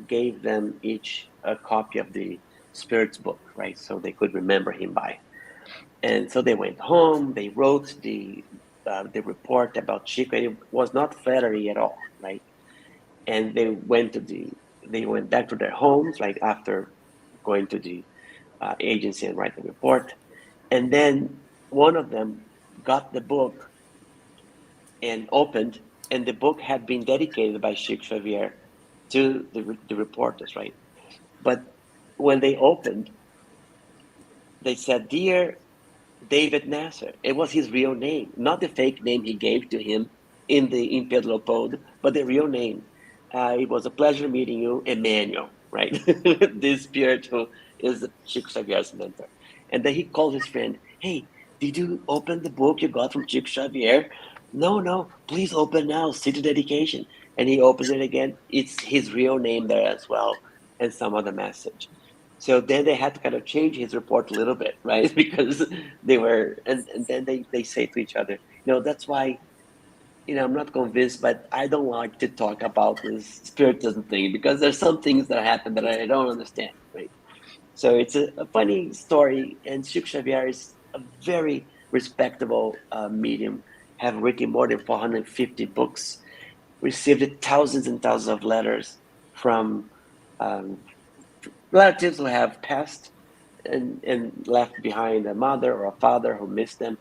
gave them each a copy of the Spirit's book, right? So they could remember him by. And so they went home. They wrote the report about Chico. It was not flattery at all, right? And they went back to their homes, like after going to the agency and write the report. And then one of them got the book and opened, and the book had been dedicated by Chico Xavier to the reporters, right? But when they opened, they said, "Dear David Nasser." It was his real name, not the fake name he gave to him in the in Pedro Pod, but the real name. It was a pleasure meeting you, Emmanuel, right? This spirit who is Chico Xavier's mentor. And then he called his friend, "Hey, did you open the book you got from Chico Xavier?" "No, no, please open now, see the dedication." And he opens it again. It's his real name there as well, and some other message. So then they had to kind of change his report a little bit, right? Because they were, and then they say to each other, that's why, I'm not convinced, but I don't like to talk about this spiritism thing because there's some things that happen that I don't understand, right? So it's a funny story, and Chico Xavier is a very respectable medium, have written more than 450 books, received thousands and thousands of letters from um, relatives who have passed and left behind a mother or a father who missed them.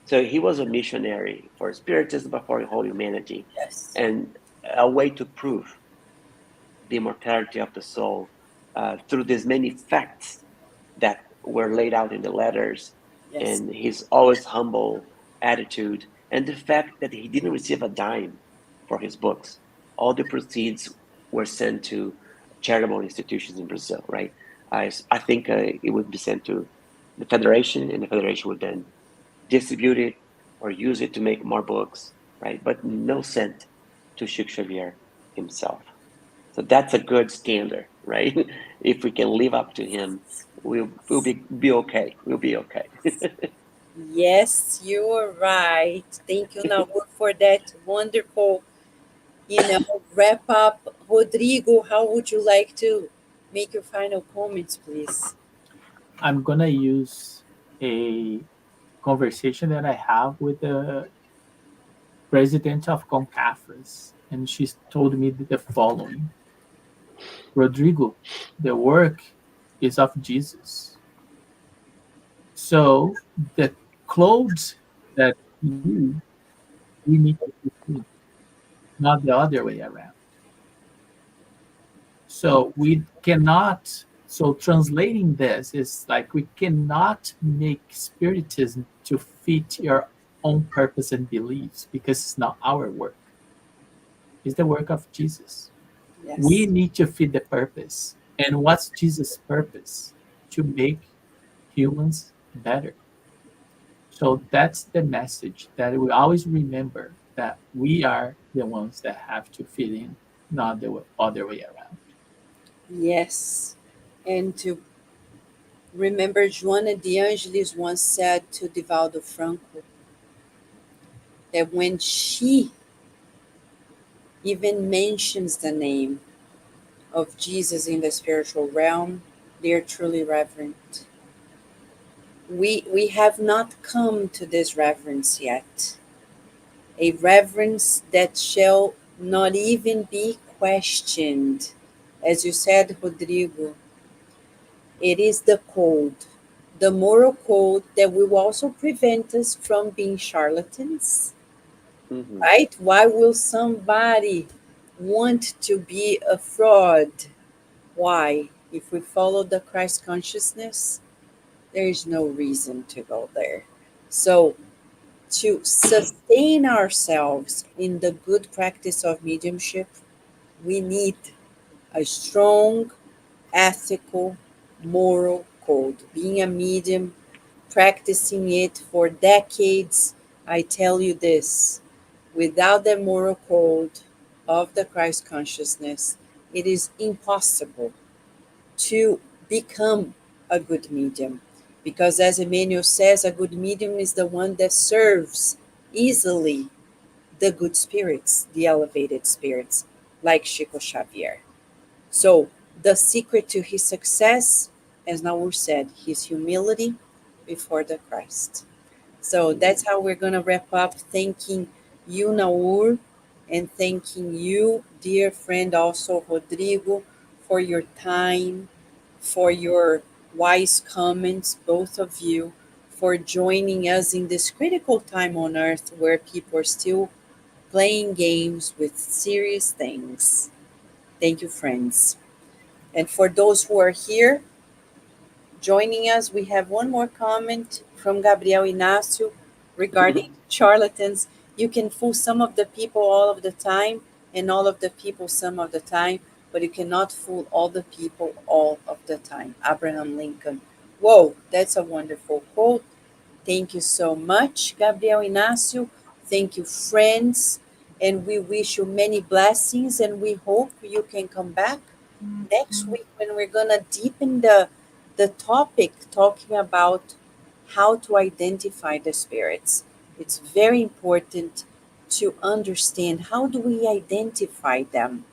So he was a missionary for Spiritism, but for whole humanity, Yes. and a way to prove the immortality of the soul through these many facts that were laid out in the letters, Yes. and his always humble attitude, and the fact that he didn't receive a dime for his books. All the proceeds were sent to charitable institutions in Brazil, right? I think it would be sent to the Federation, and the Federation would then distribute it or use it to make more books, right? But no cent to Chico Xavier himself. So that's a good standard, right? If we can live up to him, we'll be okay. We'll be okay. Yes, you are right. Thank you, Nahur, for that wonderful, wrap up. Rodrigo, how would you like to make your final comments, please? I'm gonna use a conversation that I have with the president of CONCAFRES, and she told me the following: Rodrigo, the work is of Jesus. So the clothes that you we need to put in, not the other way around. So we cannot. So translating this is like we cannot make spiritism to fit your own purpose and beliefs because it's not our work. It's the work of Jesus. We Yes. need to fit the purpose. And what's Jesus' purpose? To make humans better. So that's the message that we always remember that we are the ones that have to fit in, not the other way around. Yes. And to remember, Joana de Angelis once said to Divaldo Franco that when she even mentions the name of Jesus in the spiritual realm, they are truly reverent. We have not come to this reverence yet, a reverence that shall not even be questioned. As you said, Rodrigo, it is the code, the moral code that will also prevent us from being charlatans, Hmm. right? Why will somebody want to be a fraud? Why? If we follow the Christ consciousness, there is no reason to go there. So, to sustain ourselves in the good practice of mediumship, we need a strong, ethical, moral code. Being a medium, practicing it for decades, I tell you this: without the moral code of the Christ consciousness, it is impossible to become a good medium. Because, as Emmanuel says, a good medium is the one that serves easily the good spirits, the elevated spirits, like Chico Xavier. So the secret to his success, as Nahur said, his humility before the Christ. So that's how we're going to wrap up. Thanking you, Nahur, and thanking you, dear friend, also Rodrigo, for your time, for your wise comments, both of you, for joining us in this critical time on earth where people are still playing games with serious things. Thank you, friends. And for those who are here, joining us, we have one more comment from Gabriel Inácio regarding charlatans. You can fool some of the people all of the time and all of the people some of the time, but you cannot fool all the people all of the time. Abraham Lincoln. Whoa, that's a wonderful quote. Thank you so much, Gabriel Inácio. Thank you, friends. And we wish you many blessings, and we hope you can come back next week when we're gonna deepen the topic talking about how to identify the spirits. It's very important to understand how do we identify them,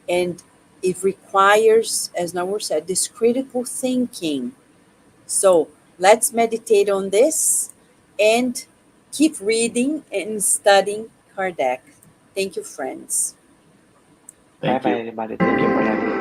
and it requires, as Naur said, this critical thinking. So let's meditate on this and keep reading and studying Kardec. Thank you, friends. Bye Thank bye, you. everybody. Thank you for having us.